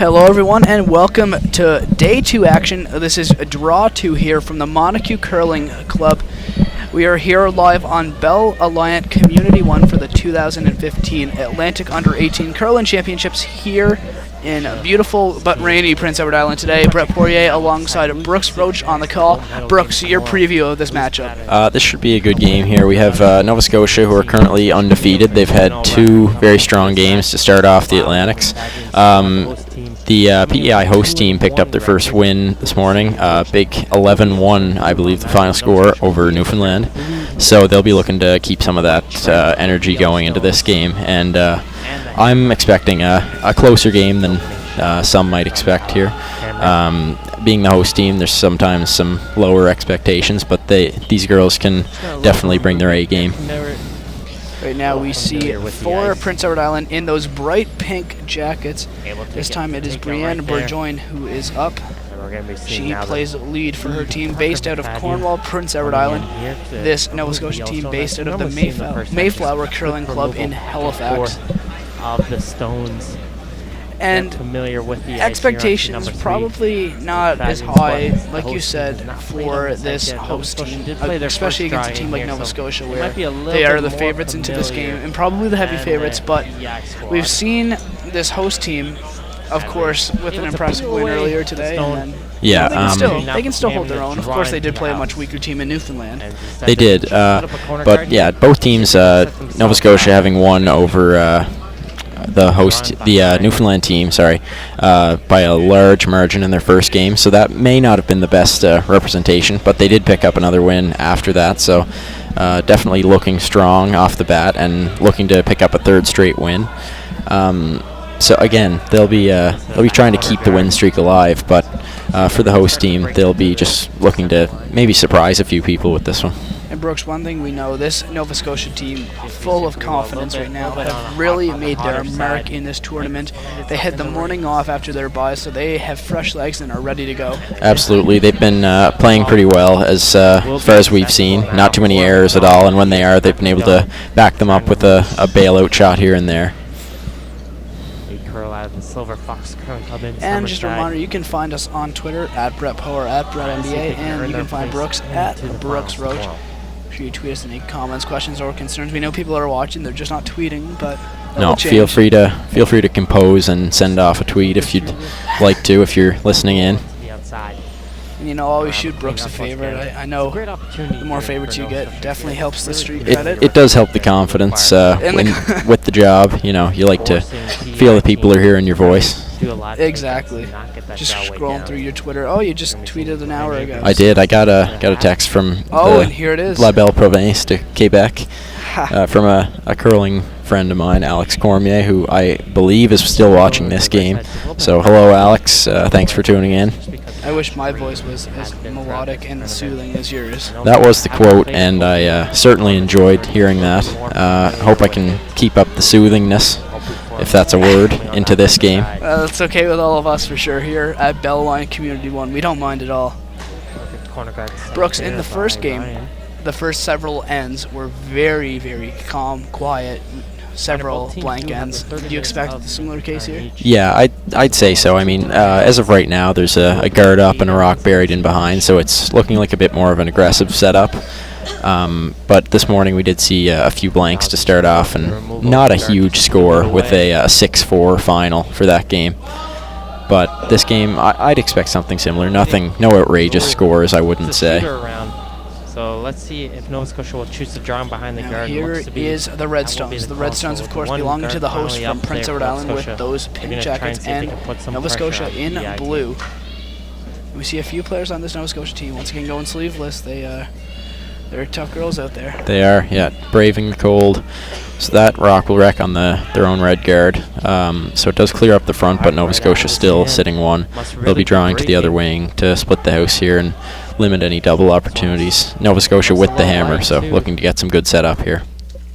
Hello everyone and welcome to Day 2 action. This is Draw 2 here from the Montague Curling Club. We are here live on Bell Alliant Community 1 for the 2015 Atlantic Under-18 Curling Championships here in beautiful but rainy Prince Edward Island today. Brett Poirier alongside Brooks Roach on the call. Brooks, your preview of this matchup. This should be a good game here. We have Nova Scotia, who are currently undefeated. They've had two very strong games to start off the Atlantics. The PEI host team picked up their first win this morning, big 11-1, I believe, the final score over Newfoundland. So they'll be looking to keep some of that energy going into this game, and I'm expecting a closer game than some might expect here. Being the host team, there's sometimes some lower expectations, but these girls can definitely bring their A game. Right now we see for Prince Edward Island in those bright pink jackets. This time it is Brienne Bourgoin who is up. She plays lead for her team based out of Cornwall, Prince Edward Island. This Nova Scotia team based out of the Mayflower Curling Club in Halifax. Of the Stones. And familiar with the expectations probably not as high, like you said, for this host team, especially against a team like Nova Scotia, where they are the favorites into this game, and probably the heavy favorites, but we've seen this host team, of course, with an impressive win earlier today, and then they can still hold their own. Of course, they did play a much weaker team in Newfoundland. They did, but yeah, both teams, Nova Scotia having won over the Newfoundland team, by a large margin in their first game, so that may not have been the best representation, but they did pick up another win after that, so definitely looking strong off the bat and looking to pick up a third straight win. So again, they'll be trying to keep the win streak alive, but for the host team, they'll be just looking to maybe surprise a few people with this one. And Brooks, one thing we know, this Nova Scotia team, full of confidence right now, have really made their mark in this tournament. They had the morning off after their bye, so they have fresh legs and are ready to go. Absolutely. They've been playing pretty well as far as we've seen. Not too many errors at all, and when they are, they've been able to back them up with a bailout shot here and there. And just a reminder, you can find us on Twitter at BrettPo or at BrettNBA, and you can find Brooks at Brooks Roach. You tweet us any comments, questions, or concerns. We know people are watching; they're just not tweeting. But no, feel free to compose and send off a tweet if you'd like to, if you're listening in. And always shoot Brooks a favorite. I know the more favorites you get, definitely helps the streak credit. It does help the confidence with the job. You like to feel that people are hearing your voice. Exactly. Just scrolling through your Twitter. Oh, you just tweeted an hour ago. I did. I got a text from and here it is. La Belle Province de Quebec from a curling friend of mine, Alex Cormier, who I believe is still watching this game. So hello, Alex. Thanks for tuning in. I wish my voice was as melodic and soothing as yours. That was the quote, and I certainly enjoyed hearing that. Hope I can keep up the soothingness, if that's a word, into this game. That's okay with all of us for sure here at Bell Alliant Community 1. We don't mind at all. Brooks, in the first game, the first several ends were very, very calm, quiet, several blank ends. Do you expect a similar case here? Yeah, I'd say so. I mean, as of right now, there's a guard up and a rock buried in behind, so it's looking like a bit more of an aggressive setup. But this morning we did see a few blanks to start off, and not a huge score with a 6-4 final for that game. But this game, I'd expect something similar. No outrageous scores, I wouldn't say. So let's see if Nova Scotia will choose to draw him behind the guard. Here is the Redstones. The Redstones, of course, belonging to the host from Prince Edward Island with those pink jackets, and Nova Scotia in blue. We see a few players on this Nova Scotia team once again going sleeveless. They're tough girls out there. They are, yeah, braving the cold. So that rock will wreck on their own red guard. So it does clear up the front, but Nova Scotia still sitting one. They'll be drawing to the other wing to split the house here and limit any double opportunities. Nova Scotia with the hammer, so looking to get some good setup here.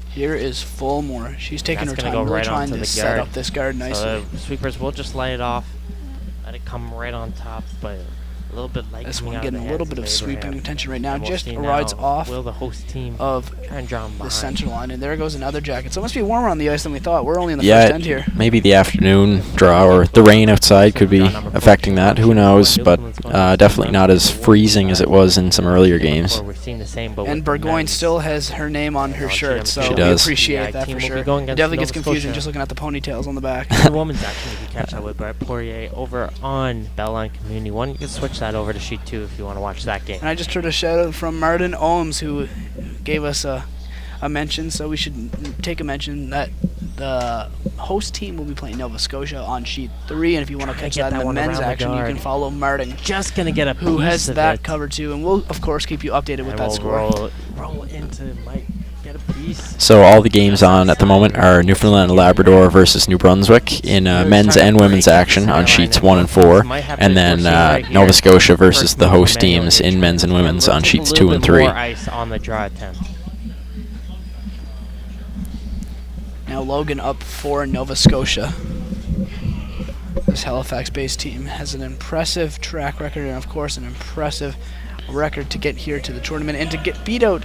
Here is Fulmore. She's taking her time, really trying to set up this guard nicely. So the sweepers will just light it off, let it come right on top, but little bit light. This coming one out getting the a little hands bit of sweeping Abraham. attention right now. And we'll Just see rides now, off will the host team of try and draw him the behind? center line, and there goes another jacket. So it must be warmer on the ice than we thought. We're only in the Yeah, first end here. maybe the afternoon draw or the rain outside could be affecting that. Who knows? But definitely not as freezing as it was in some earlier games. We're seeing the same, but And with the Burgoyne men's. still has her name on her shirt, so She we does. appreciate The that team for will be sure. going It against definitely gets Nova confusing Scotia. just looking at the ponytails on the back. The women's action, if you catch that with Brett Poirier over on Bellline Community 1. You can switch that over to Sheet 2 if you want to watch that game. And I just heard a shout out from Martin Ohms, who gave us a mention, so we should take a mention that the host team will be playing Nova Scotia on Sheet 3, and if you want to Trying catch to get that in that the one men's around the action, you guard. can follow Martin, Just going to get a who piece has of that it. covered too, and we'll, of course, keep you updated with And that we'll score. roll into Mike. Get a piece. So all the games on at the moment are Newfoundland and Labrador versus New Brunswick in men's and women's action on sheets 1 and 4, and then Nova Scotia versus the host teams in men's and women's on sheets 2 and 3. More ice on the draw attempt. Now Logan up for Nova Scotia. This Halifax-based team has an impressive track record and, of course, an impressive record to get here to the tournament and to get beat out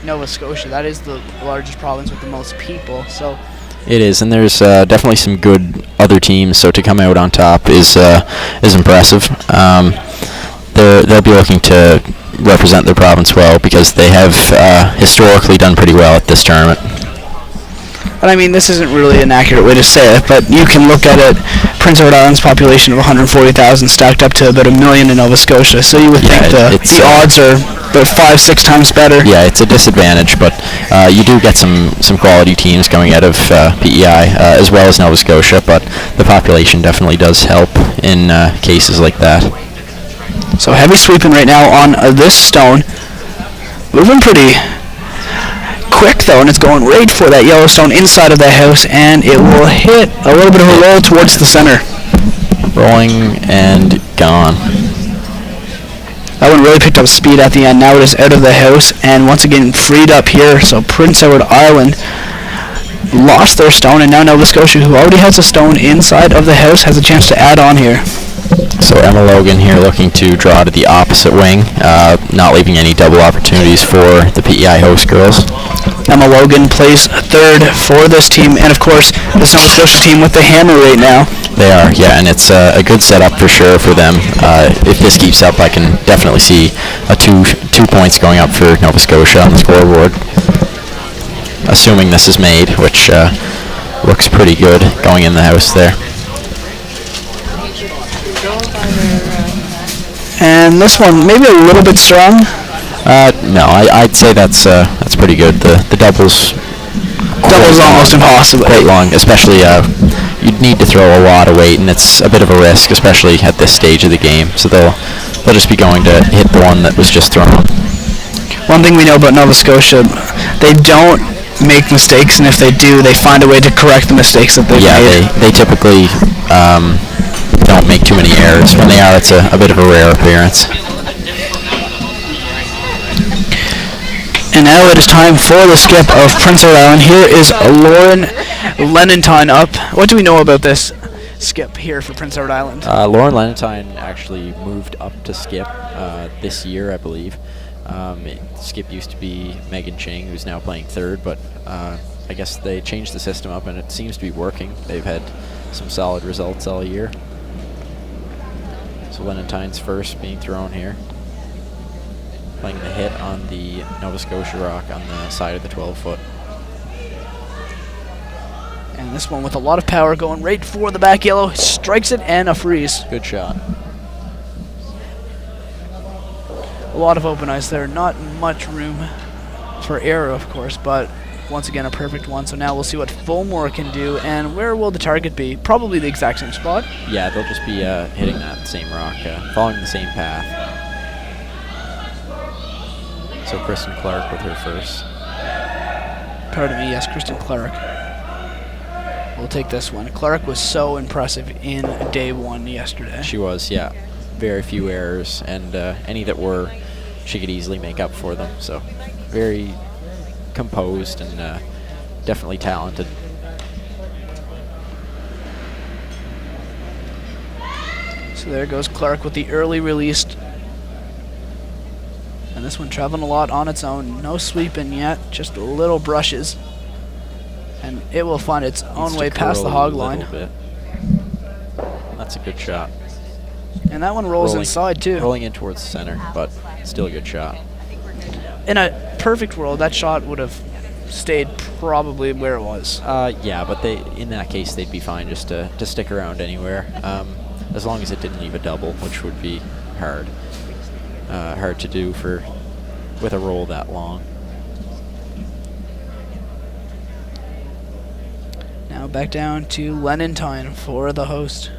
Nova Scotia. That is the largest province with the most people. So It is, and there's definitely some good other teams. So to come out on top is impressive. They'll be looking to represent their province well because they have historically done pretty well at this tournament. But I mean, this isn't really an accurate way to say it, but you can look at it. Prince Edward Island's population of 140,000 stacked up to about 1 million in Nova Scotia, so you would think the odds are about 5-6 times better. Yeah, it's a disadvantage, but you do get some quality teams coming out of PEI as well as Nova Scotia, but the population definitely does help in cases like that. So heavy sweeping right now on this stone. Moving pretty quick though, and it's going right for that yellow stone inside of the house, and it will hit a little bit of a roll towards the center. Rolling and gone. That one really picked up speed at the end. Now it is out of the house, and once again freed up here. So Prince Edward Island lost their stone, and now Nova Scotia, who already has a stone inside of the house, has a chance to add on here. So Emma Logan here looking to draw to the opposite wing, not leaving any double opportunities for the PEI host girls. Emma Logan plays third for this team, and of course this Nova Scotia team with the hammer right now. They are, yeah, and it's a good setup for sure for them. If this keeps up, I can definitely see a two points going up for Nova Scotia on the scoreboard. Assuming this is made, which looks pretty good going in the house there. And this one maybe a little bit strong. No, I'd say that's pretty good. The doubles Almost impossible. Quite long, especially you'd need to throw a lot of weight, and it's a bit of a risk, especially at this stage of the game. So they'll just be going to hit the one that was just thrown. One thing we know about Nova Scotia, they don't make mistakes, and if they do, they find a way to correct the mistakes that they've made. Yeah, they typically don't make too many errors. When they are, it's a bit of a rare appearance. And now it is time for the skip of Prince Edward Island. Here is Lauren Lenentine up. What do we know about this skip here for Prince Edward Island? Lauren Lenentine actually moved up to skip this year, I believe. Skip used to be Megan Ching, who's now playing third, but I guess they changed the system up, and it seems to be working. They've had some solid results all year. So Lenentine's first being thrown here. Playing the hit on the Nova Scotia rock on the side of the 12-foot. And this one with a lot of power going right for the back yellow. Strikes it and a freeze. Good shot. A lot of open ice there. Not much room for error, of course, but once again a perfect one. So now we'll see what Fulmore can do. And where will the target be? Probably the exact same spot. Yeah, they'll just be hitting that same rock, following the same path. So Kristen Clark with her first. Pardon me, yes, Kristen Clark. We'll take this one. Clark was so impressive in day one yesterday. She was, yeah. Very few errors, and any that were, she could easily make up for them. So very composed and definitely talented. So there goes Clark with the early released This one traveling a lot on its own. No sweeping yet, just little brushes. And it will find its own way past the hog line. That's a good shot. And that one rolls inside too. Rolling in towards the center, but still a good shot. In a perfect world, that shot would have stayed probably where it was. Yeah, but in that case, they'd be fine just to stick around anywhere, as long as it didn't leave a double, which would be hard to do with a roll that long. Now back down to Lenentine for the host.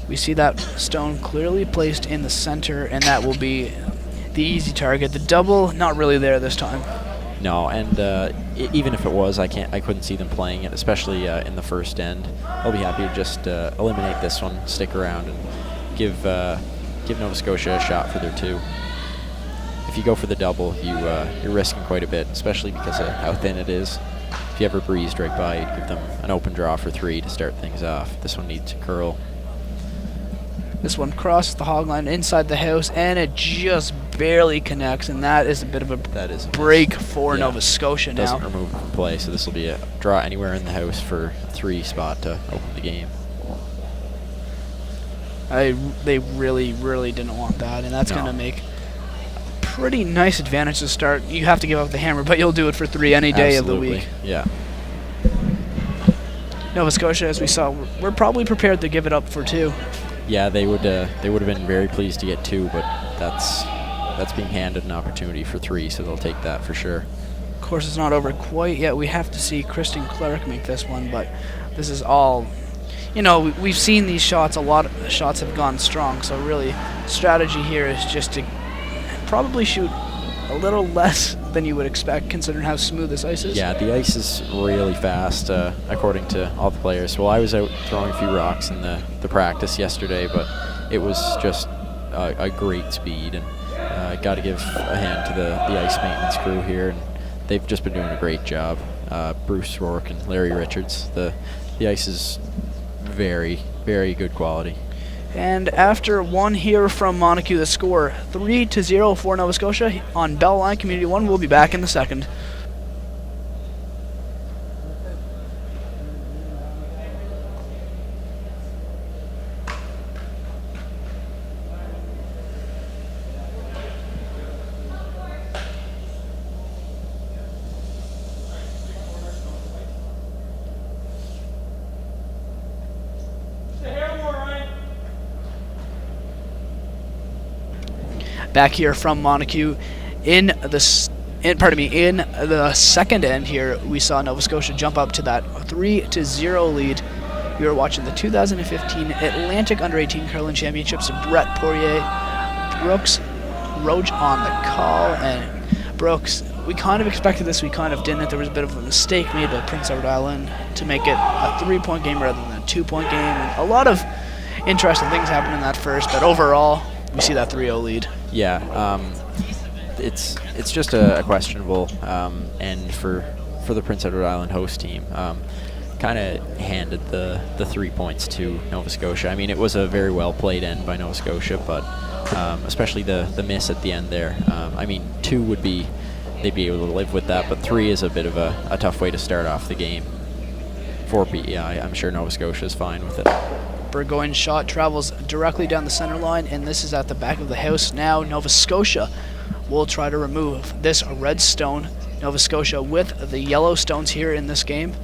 We see that stone clearly placed in the center, and that will be the easy target. The double, not really there this time. No, and even if it was, I couldn't see them playing it, especially in the first end. I'll be happy to just eliminate this one, stick around, and give Nova Scotia a shot for their 2. If you go for the double, you're risking quite a bit, especially because of how thin it is. If you ever breezed right by, you'd give them an open draw for 3 to start things off. This one needs to curl. This one crosses the hog line inside the house, and it just barely connects, and that is a bit of a break for Nova Scotia now. Doesn't remove it from play, so this will be a draw anywhere in the house for a 3 spot to open the game. They really, really didn't want that, and that's going to make a pretty nice advantage to start. You have to give up the hammer, but you'll do it for 3 any day of the week. Yeah. Nova Scotia, as we saw, we're probably prepared to give it up for 2. Yeah, they would have been very pleased to get 2, but that's being handed an opportunity for 3, so they'll take that for sure. Of course, it's not over quite yet. We have to see Kristen Cleric make this one, but this is all, we've seen these shots. A lot of shots have gone strong, so really, strategy here is just to probably shoot a little less than you would expect, considering how smooth this ice is. Yeah, the ice is really fast, according to all the players. Well, I was out throwing a few rocks in the practice yesterday, but it was just a great speed, and got to give a hand to the ice maintenance crew here, and they've just been doing a great job. Bruce Rourke and Larry Richards. The ice is very, very good quality. And after one here from Montague, the score 3-0 for Nova Scotia on Bell Line Community 1. We'll be back in the second. Back here from Montague, in the second end here, we saw Nova Scotia jump up to that 3-0 lead. We were watching the 2015 Atlantic Under-18 Curling Championships. Brett Poirier, Brooks Roach on the call, and Brooks, we kind of expected this, we kind of didn't. There was a bit of a mistake made by Prince Edward Island to make it a 3-point game rather than a 2-point game. And a lot of interesting things happened in that first, but overall, we see that 3-0 lead. Yeah, it's just a questionable end for the Prince Edward Island host team. Kind of handed the 3 points to Nova Scotia. I mean, it was a very well played end by Nova Scotia, but especially the miss at the end there. I mean, 2 would be, they'd be able to live with that, but 3 is a bit of a tough way to start off the game for PEI. I'm sure Nova Scotia is fine with it. Burgoyne's shot travels directly down the center line, and this is at the back of the house. Now Nova Scotia will try to remove this red stone. Nova Scotia with the yellow stones here in this game,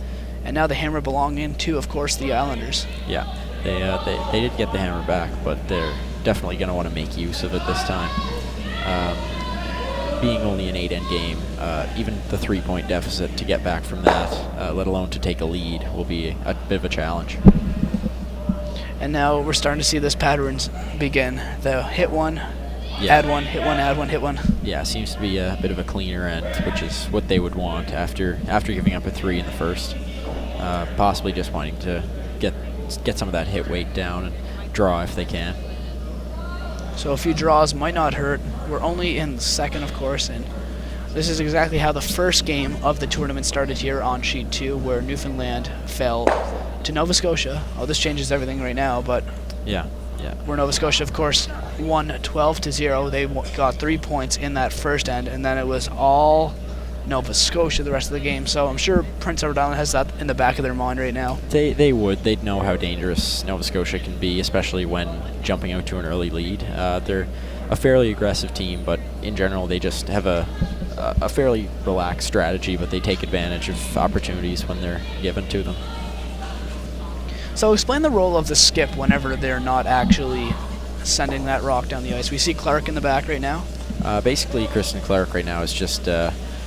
and now the hammer belonging to, of course, the Islanders. Yeah, they did get the hammer back, but they're definitely going to want to make use of it this time. Being only an 8-end game, even the 3-point deficit to get back from that, let alone to take a lead, will be a bit of a challenge. And now we're starting to see this patterns begin. The hit one, add one, hit one, add one, hit one. Yeah, seems to be a bit of a cleaner end, which is what they would want after giving up a 3 in the first. Possibly just wanting to get some of that hit weight down and draw if they can. So a few draws might not hurt. We're only in the second, of course, and this is exactly how the first game of the tournament started here on Sheet 2, where Newfoundland fell to Nova Scotia. Oh, this changes everything right now, but yeah, where Nova Scotia, of course, won 12-0. They got 3 points in that first end, and then it was all Nova Scotia the rest of the game. So I'm sure Prince Edward Island has that in the back of their mind right now. They'd know how dangerous Nova Scotia can be, especially when jumping out to an early lead. They're a fairly aggressive team, but in general they just have a fairly relaxed strategy, but they take advantage of opportunities when they're given to them. So explain the role of the skip whenever they're not actually sending that rock down the ice. We see Clark in the back right now. Basically, Kristen Clark right now is just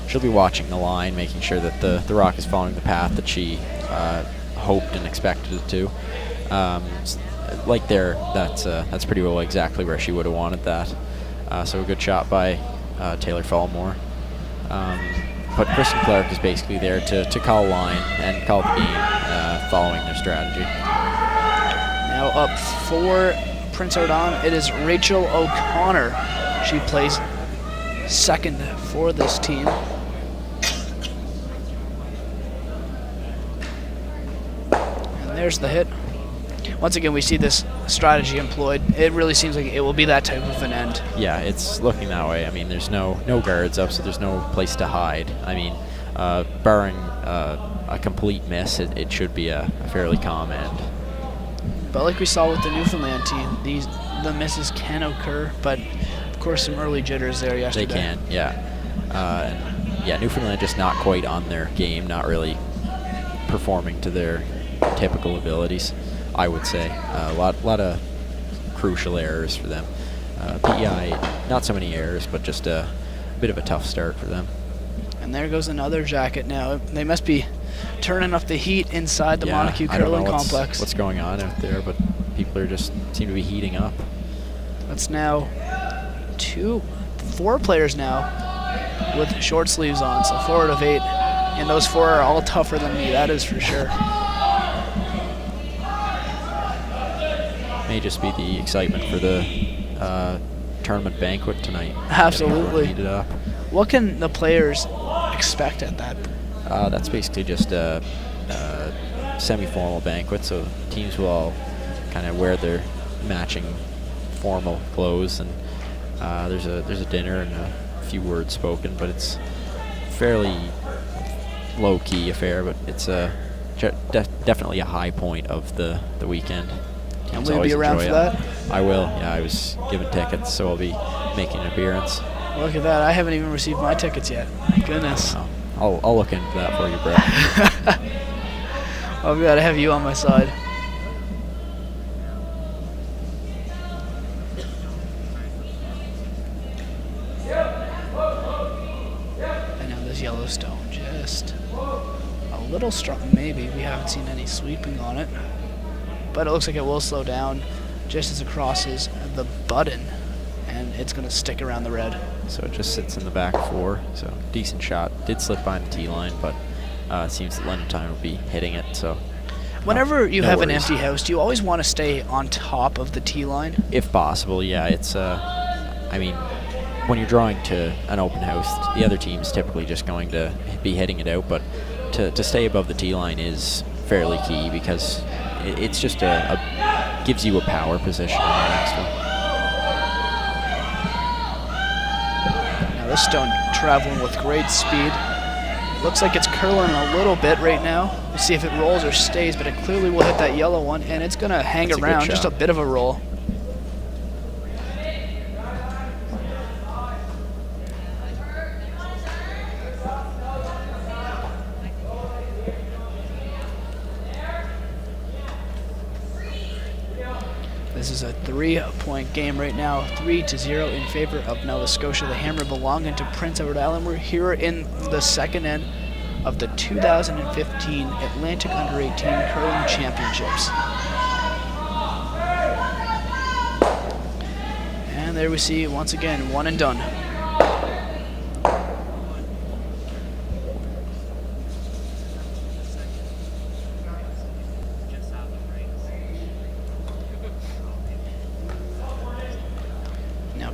she'll be watching the line, making sure that the rock is following the path that she hoped and expected it to. Like there, that's pretty well exactly where she would have wanted that. So a good shot by Taylor Fallmore. But Kristen Clark is basically there to call a line and call the game following their strategy. Now up for Prince Edward Island, it is Rachel O'Connor. She plays second for this team. And there's the hit. Once again, we see this strategy employed. It really seems like it will be that type of an end. Yeah, it's looking that way. I mean, there's no guards up, so there's no place to hide. I mean, barring a complete miss, it should be a fairly calm end. But like we saw with the Newfoundland team, the misses can occur, but of course some early jitters there yesterday. They can, yeah. Yeah, Newfoundland just not quite on their game, not really performing to their typical abilities, I would say. A lot of crucial errors for them. PEI, not so many errors, but just a bit of a tough start for them. And there goes another jacket now. They must be turning up the heat inside the Montague I don't Curling know Complex. What's going on out there, but people are just seem to be heating up. That's now 4 players now with short sleeves on, so 4 out of 8. And those 4 are all tougher than me, that is for sure. May just be the excitement for the tournament banquet tonight. Absolutely. Heated up. What can the players expect at that? That's basically just a semi-formal banquet, so teams will all kind of wear their matching formal clothes, and there's a dinner and a few words spoken, but it's fairly low-key affair, but it's definitely a high point of the weekend. And will you be around for that? I will, yeah. I was given tickets, so I'll be making an appearance. Look at that. I haven't even received my tickets yet. My goodness. I'll look into that for you, Brett. I'm glad to have you on my side. And now this Yellowstone, just a little strong, maybe. We haven't seen any sweeping on it. But it looks like it will slow down just as it crosses the button, and it's going to stick around the red. So it just sits in the back 4, so decent shot. Did slip by the tee line, but it seems that London Time will be hitting it. So whenever you have an worries. empty house, do you always want to stay on top of the tee line? If possible, yeah. It's I mean, when you're drawing to an open house, the other team's typically just going to be hitting it out, but to stay above the tee line is fairly key because it's just gives you a power position in the next one. Now this stone traveling with great speed. Looks like it's curling a little bit right now. We'll see if it rolls or stays, but it clearly will hit that yellow one, and it's going to hang That's around, just a bit of a roll. This is a 3-point game right now, 3-0 in favor of Nova Scotia. The hammer belonging to Prince Edward Island. We're here in the second end of the 2015 Atlantic Under-18 Curling Championships. And there we see, once again, one and done.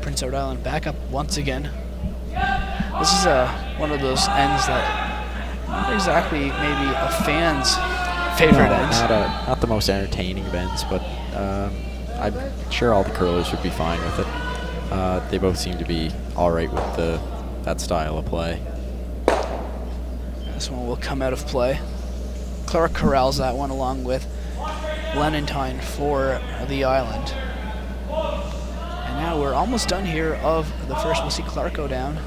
Prince Edward Island back up once again. This is one of those ends that not exactly maybe a fan's favorite ends. Not the most entertaining of ends, but I'm sure all the curlers would be fine with it. They both seem to be all right with that style of play. This one will come out of play. Clark corrals that one along with Lenentine for the island. And now we're almost done here of the first. We'll see Clark go down.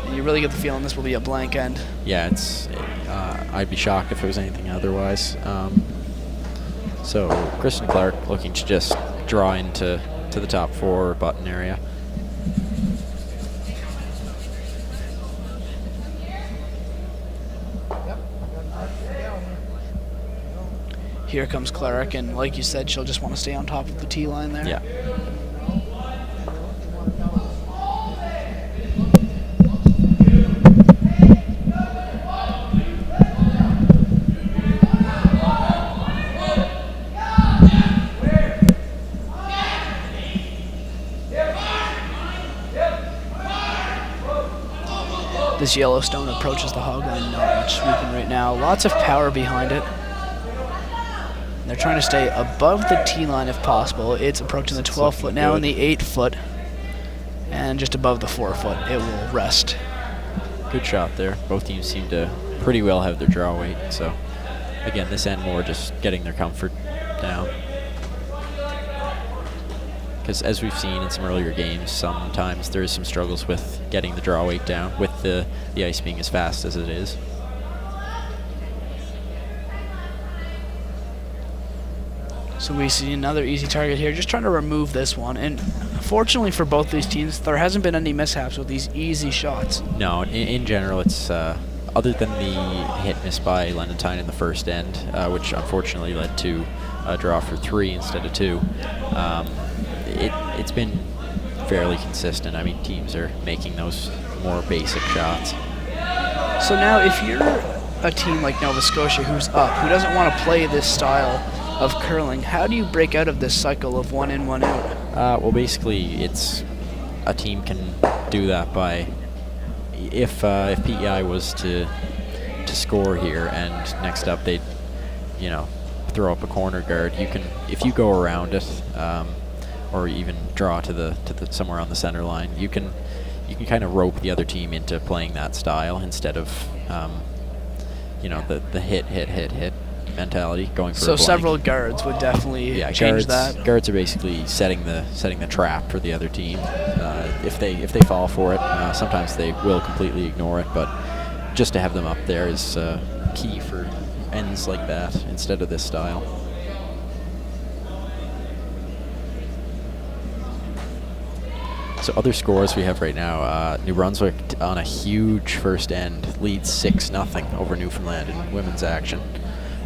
And you really get the feeling this will be a blank end. Yeah, I'd be shocked if it was anything otherwise. So Kristen Clark looking to just draw into the top 4 button area. Here comes Clark, and like you said, she'll just want to stay on top of the tee line there. Yeah. This Yellowstone approaches the hog line, not much sweeping right now. Lots of power behind it. They're trying to stay above the tee line if possible. It's approaching the 12 foot now and the 8 foot. And just above the 4 foot, it will rest. Good shot there. Both teams seem to pretty well have their draw weight. So again, this end more just getting their comfort down. Because as we've seen in some earlier games, sometimes there is some struggles with getting the draw weight down with the ice being as fast as it is. So we see another easy target here, just trying to remove this one. And fortunately for both these teams, there hasn't been any mishaps with these easy shots. No, in general, it's other than the hit miss by Lenentine in the first end, which unfortunately led to a draw for 3 instead of 2. It's been fairly consistent. I mean, teams are making those more basic shots. So now if you're a team like Nova Scotia who's up, who doesn't want to play this style of curling, how do you break out of this cycle of 1 in, 1 out? Well, basically, it's a team can do that by if PEI was to score here, and next up they'd throw up a corner guard. You can, if you go around it, or even draw to the somewhere on the center line, you can kind of rope the other team into playing that style instead of the hit mentality going for a blank. Several guards would definitely change that. Guards are basically setting the trap for the other team. If they fall for it, sometimes they will completely ignore it, but just to have them up there is key for ends like that instead of this style. So other scores we have right now, New Brunswick on a huge first end leads 6-0 over Newfoundland in women's action.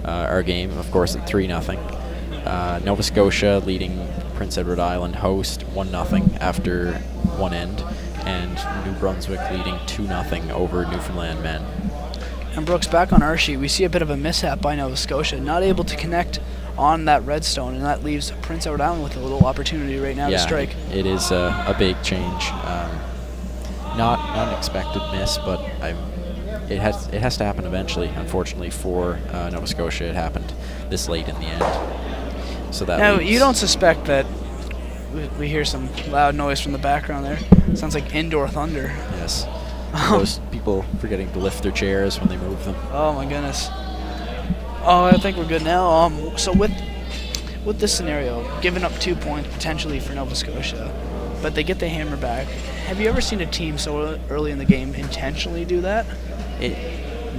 Our game, of course, at 3-0. Nova Scotia leading Prince Edward Island host 1-0 after one end, and New Brunswick leading 2-0 over Newfoundland men. And Brooks, back on our sheet, we see a bit of a mishap by Nova Scotia, not able to connect on that redstone, and that leaves Prince Edward Island with a little opportunity right now to strike. It is a big change. Not an expected miss, but it has to happen eventually. Unfortunately for Nova Scotia, it happened this late in the end. So that now leaves. You don't suspect that we hear some loud noise from the background there. Sounds like indoor thunder. Yes. Those people forgetting to lift their chairs when they move them. Oh my goodness. Oh, I think we're good now. So with this scenario, giving up 2 points potentially for Nova Scotia, but they get the hammer back. Have you ever seen a team so early in the game intentionally do that?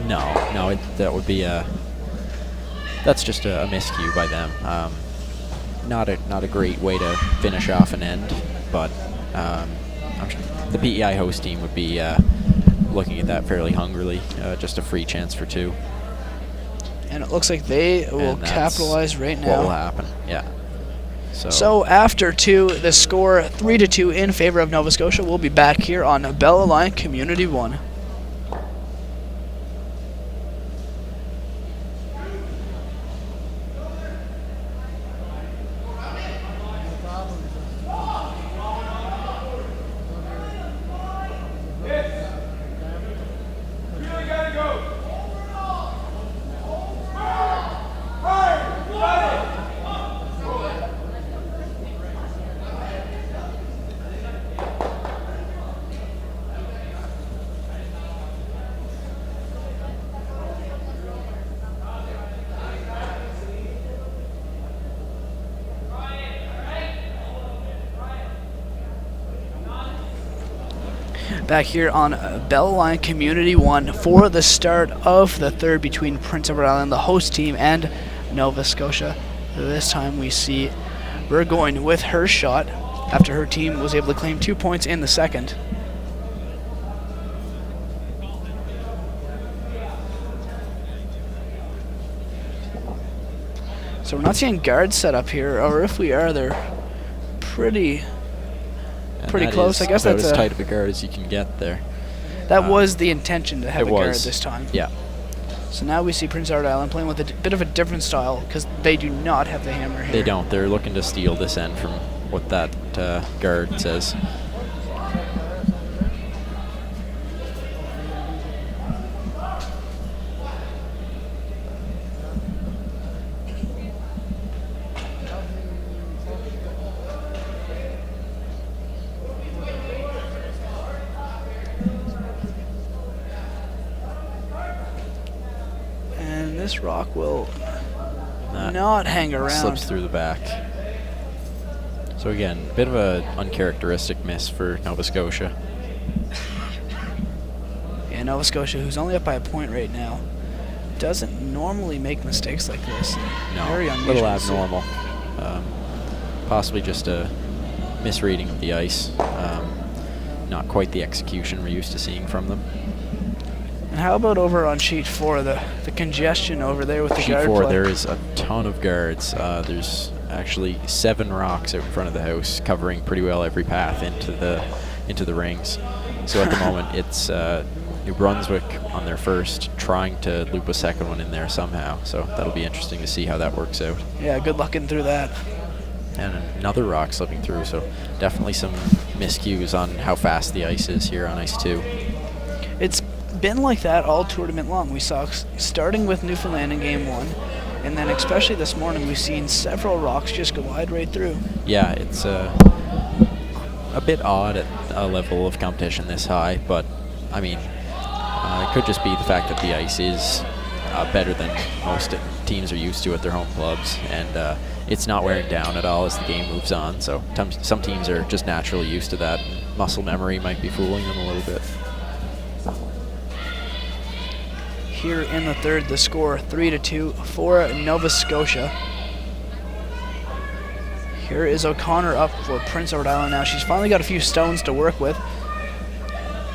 No. That would be that's just a miscue by them. Not a great way to finish off an end, but I'm sure the PEI host team would be looking at that fairly hungrily. Just a free chance for 2. And it looks like they will capitalize right now. What will happen? Yeah. So after 2, the score 3-2 in favor of Nova Scotia. We'll be back here on Bell Alliance Community 1. back here on Bell Line Community 1 for the start of the third between Prince Edward Island, the host team, and Nova Scotia. This time we see Burgoyne with her shot after her team was able to claim 2 points in the second. So we're not seeing guards set up here, or if we are, they're pretty close. I guess that's as tight of a guard as you can get there. That was the intention, to have a guard this time. Yeah. So now we see Prince Edward Island playing with a bit of a different style because they do not have the hammer here. They don't. They're looking to steal this end from what that guard says. This rock will not hang around. Slips through the back. So again, a bit of an uncharacteristic miss for Nova Scotia. Yeah, Nova Scotia, who's only up by a point right now, doesn't normally make mistakes like this. No, very a unusual. little abnormal. Possibly just a misreading of the ice. Not quite the execution we're used to seeing from them. And how about over on sheet 4, the congestion over there with the guard Sheet 4, play? there is a ton of guards. There's actually 7 rocks out in front of the house, covering pretty well every path into the rings. So at the moment, it's New Brunswick on their first, trying to loop a second one in there somehow. So that'll be interesting to see how that works out. Yeah, good luck getting through that. And another rock slipping through, so definitely some miscues on how fast the ice is here on ice 2. It's been like that all tournament long. We saw starting with Newfoundland in game 1, and then especially this morning we've seen several rocks just glide right through. Yeah, it's a bit odd at a level of competition this high, but I mean, it could just be the fact that the ice is better than most teams are used to at their home clubs, and it's not wearing down at all as the game moves on. So some teams are just naturally used to that. Muscle memory might be fooling them a little bit. Here in the third, the score 3-2 for Nova Scotia. Here is O'Connor up for Prince Edward Island now. She's finally got a few stones to work with.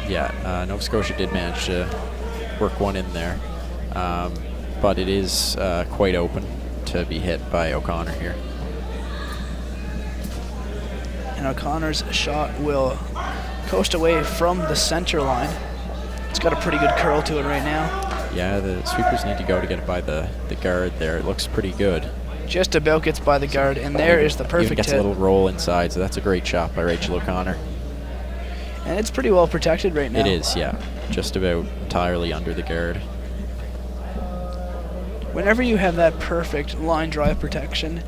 Yeah, Nova Scotia did manage to work one in there, but it is quite open to be hit by O'Connor here. And O'Connor's shot will coast away from the center line. It's got a pretty good curl to it right now. Yeah, the sweepers need to go to get it by the guard there. It looks pretty good. Just about gets by the guard, and there is the perfect even gets hit. a little roll inside, so that's a great shot by Rachel O'Connor. And it's pretty well protected right now. It is, yeah. Just about entirely under the guard. Whenever you have that perfect line drive protection,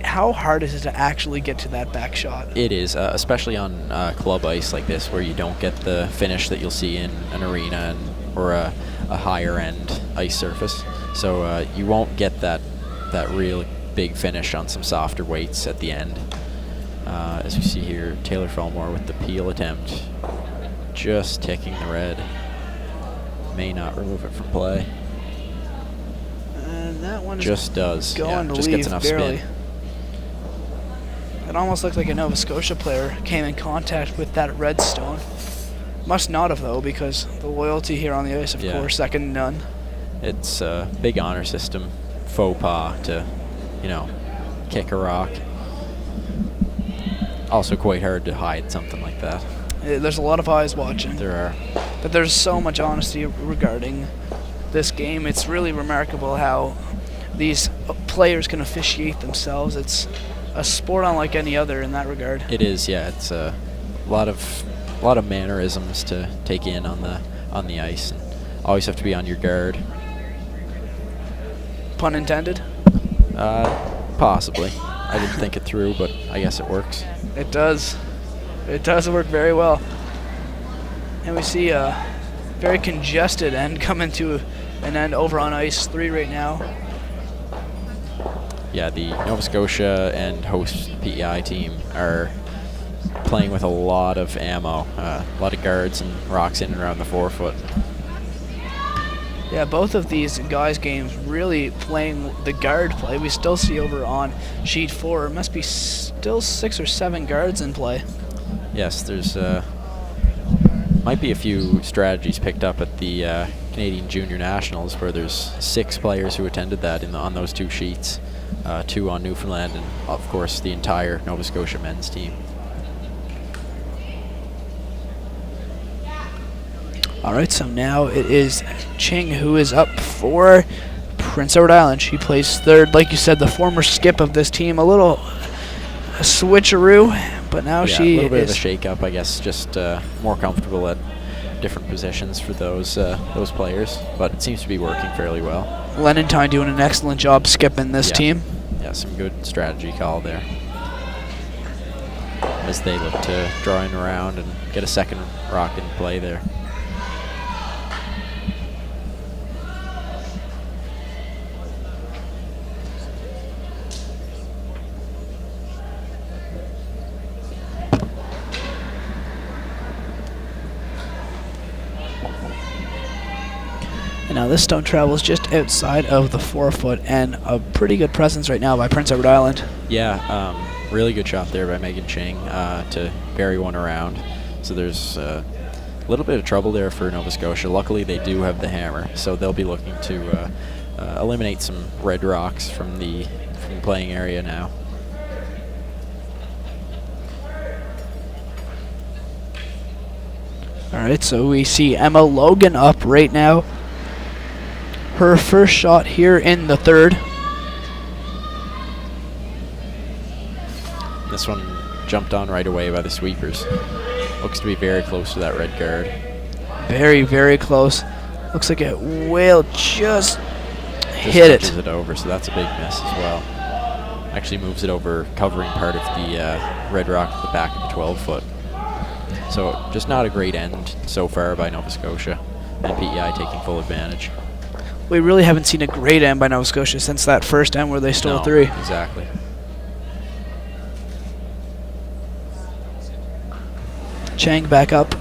how hard is it to actually get to that back shot? It is, especially on club ice like this, where you don't get the finish that you'll see in an arena or a higher end ice surface. So you won't get that real big finish on some softer weights at the end. As we see here, Taylor Fellmore with the peel attempt, just ticking the red. May not remove it from play. And that one just does. Going yeah, to just leave gets enough barely. spin. It almost looked like a Nova Scotia player came in contact with that red stone. Must not have, though, because the loyalty here on the ice, of course, second to none. It's a big honor system faux pas to, kick a rock. Also quite hard to hide something like that. There's a lot of eyes watching. There are. But there's so much honesty regarding this game. It's really remarkable how these players can officiate themselves. It's a sport unlike any other in that regard. It is, yeah. It's a lot of mannerisms to take in on the ice, and always have to be on your guard. Pun intended? Possibly. I didn't think it through, but I guess it works. It does. It does work very well. And we see a very congested end coming to an end over on ice 3 right now. Yeah, the Nova Scotia and host PEI team are playing with a lot of ammo, a lot of guards and rocks in and around the forefoot. Yeah, both of these guys' games really playing the guard play. We still see over on sheet 4, there must be still 6 or 7 guards in play. Yes, there's might be a few strategies picked up at the Canadian Junior Nationals where there's 6 players who attended that on those 2 sheets, 2 on Newfoundland, and of course the entire Nova Scotia men's team. All right, so now it is Ching who is up for Prince Edward Island. She plays third. Like you said, the former skip of this team, a little switcheroo, but now she a little bit is of a shake-up, I guess, just more comfortable at different positions for those players, but it seems to be working fairly well. Lenentine doing an excellent job skipping this team. Yeah, some good strategy call there as they look to draw in around and get a second rock in play there. And now this stone travels just outside of the forefoot, and a pretty good presence right now by Prince Edward Island. Yeah, really good shot there by Megan Ching to bury one around. So there's a little bit of trouble there for Nova Scotia. Luckily, they do have the hammer, so they'll be looking to eliminate some red rocks from the playing area now. All right, so we see Emma Logan up right now. Her first shot here in the third. This one jumped on right away by the sweepers. Looks to be very close to that red guard. Very, very close. Looks like it will just hit it. Pushes it over, so that's a big miss as well. Actually moves it over, covering part of the red rock at the back of the 12-foot. So just not a great end so far by Nova Scotia, and PEI taking full advantage. We really haven't seen a great end by Nova Scotia since that first end where they stole 3. Exactly. Chang back up.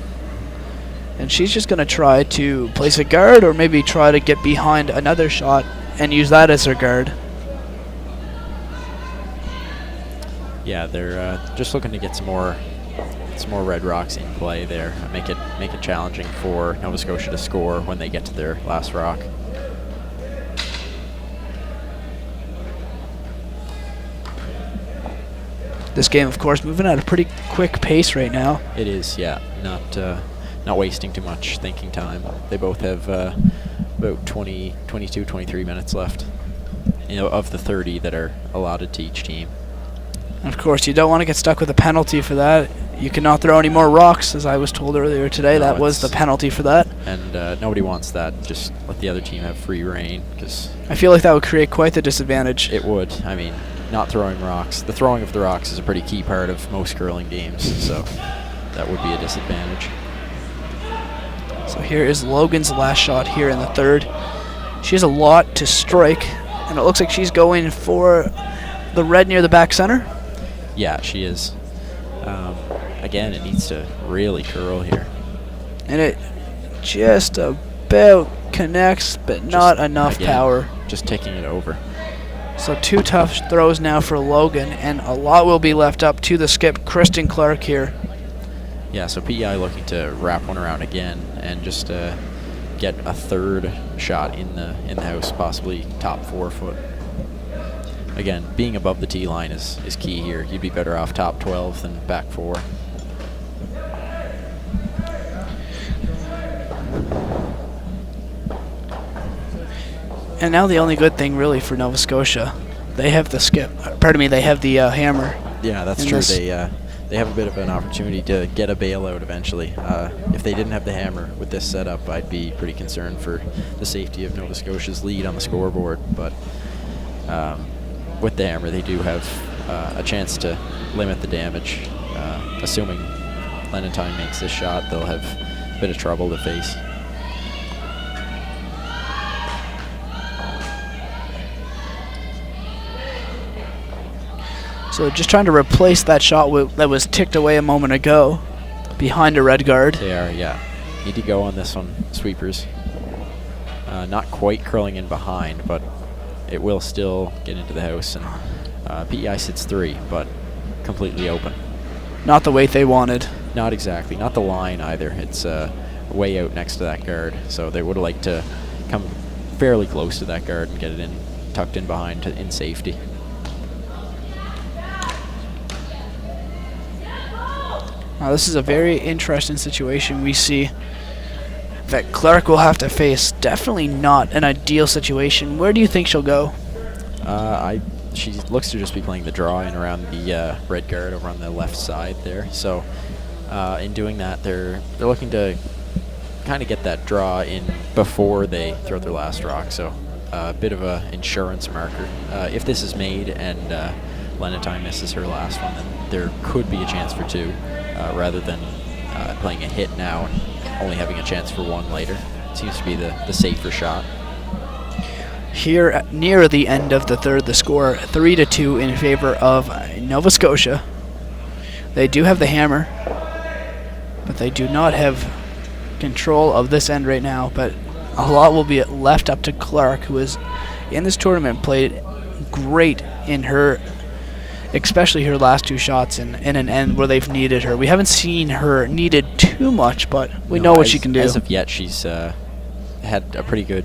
And she's just going to try to place a guard or maybe try to get behind another shot and use that as her guard. Yeah, they're just looking to get some more red rocks in play there. Make it challenging for Nova Scotia to score when they get to their last rock. This game, of course, moving at a pretty quick pace right now. It is, yeah. Not wasting too much thinking time. They both have about 22, 23 minutes left, of the 30 that are allotted to each team. And of course, you don't want to get stuck with a penalty for that. You cannot throw any more rocks, as I was told earlier today. No, that was the penalty for that. And nobody wants that. Just let the other team have free reign, because I feel like that would create quite the disadvantage. it would. I mean, not throwing rocks. The throwing of the rocks is a pretty key part of most curling games, so that would be a disadvantage. So here is Logan's last shot here in the third. She has a lot to strike, and it looks like she's going for the red near the back center. Yeah, she is. Again, it needs to really curl here. And it just about connects, but not enough power. Just taking it over. So 2 tough throws now for Logan, and a lot will be left up to the skip, Kristen Clark here. Yeah, so PEI looking to wrap one around again and just get a third shot in the house, possibly top 4-foot. Again, being above the tee line is key here. You'd be better off top 12 than back 4. And now the only good thing really for Nova Scotia, they have the skip. Pardon me, they have the hammer. Yeah, that's true. They have a bit of an opportunity to get a bailout eventually. If they didn't have the hammer with this setup, I'd be pretty concerned for the safety of Nova Scotia's lead on the scoreboard. But with the hammer, they do have a chance to limit the damage. Assuming Lenentine makes this shot, they'll have a bit of trouble to face. So just trying to replace that shot that was ticked away a moment ago behind a red guard. They are, yeah. Need to go on this one, sweepers. Not quite curling in behind, but it will still get into the house. And PEI sits 3, but completely open. Not the weight they wanted. Not exactly. Not the line either. It's way out next to that guard. So they would have liked to come fairly close to that guard and get it in, tucked in behind in safety. Now this is a very interesting situation. We see that Clark will have to face. Definitely not an ideal situation. Where do you think she'll go? She looks to just be playing the draw in around the red guard over on the left side there. So in doing that, they're looking to kind of get that draw in before they throw their last rock. So a bit of a insurance marker. If this is made and Lenatine misses her last one, then there could be a chance for 2, rather than playing a hit now and only having a chance for 1 later. Seems to be the safer shot. Here near the end of the third, the score 3-2 in favor of Nova Scotia. They do have the hammer, but they do not have control of this end right now. But a lot will be left up to Clark, who is in this tournament played great in her, especially her last 2 shots in an end where they've needed her. We haven't seen her needed too much, but we know what she can do. As of yet, she's had a pretty good,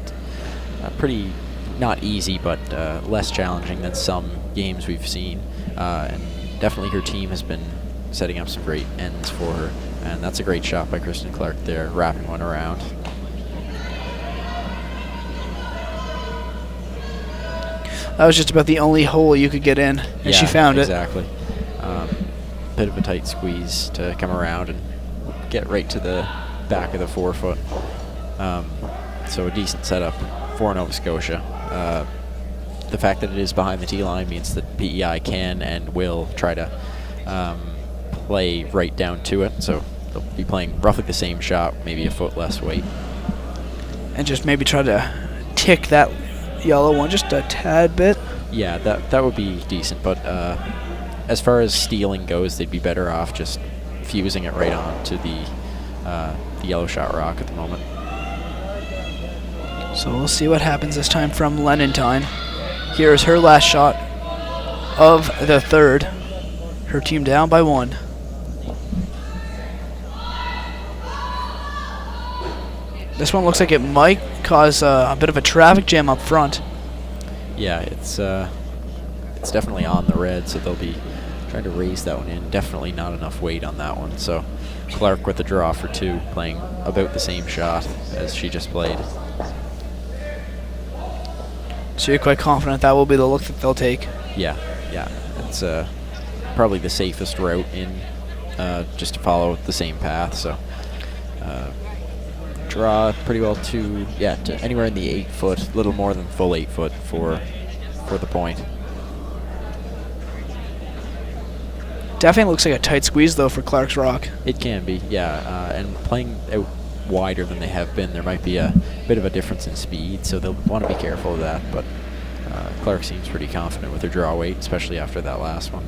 pretty not easy, but less challenging than some games we've seen. And definitely her team has been setting up some great ends for her. And that's a great shot by Kristen Clark there, wrapping one around. That was just about the only hole you could get in, and she found exactly. Bit of a tight squeeze to come around and get right to the back of the forefoot. So a decent setup for Nova Scotia. The fact that it is behind the tee line means that PEI can and will try to play right down to it. So they'll be playing roughly the same shot, maybe a foot less weight. And just maybe try to tick that yellow one just a tad bit. Yeah, that would be decent, but as far as stealing goes, they'd be better off just fusing it right on to the yellow shot rock at the moment. So we'll see what happens this time from Lenatine. Here's her last shot of the third. Her team down by 1. This one looks like it might cause a bit of a traffic jam up front. Yeah, it's definitely on the red, so they'll be trying to raise that one in. Definitely not enough weight on that one. So Clark with the draw for 2, playing about the same shot as she just played. So you're quite confident that will be the look that they'll take? Yeah. It's probably the safest route in, just to follow the same path. So draw pretty well to anywhere in the 8 foot, little more than full 8 foot for the point. Definitely looks like a tight squeeze though for Clark's rock. It can be, yeah, and playing out wider than they have been, there might be a bit of a difference in speed, so they'll want to be careful of that. But Clark seems pretty confident with her draw weight, especially after that last one.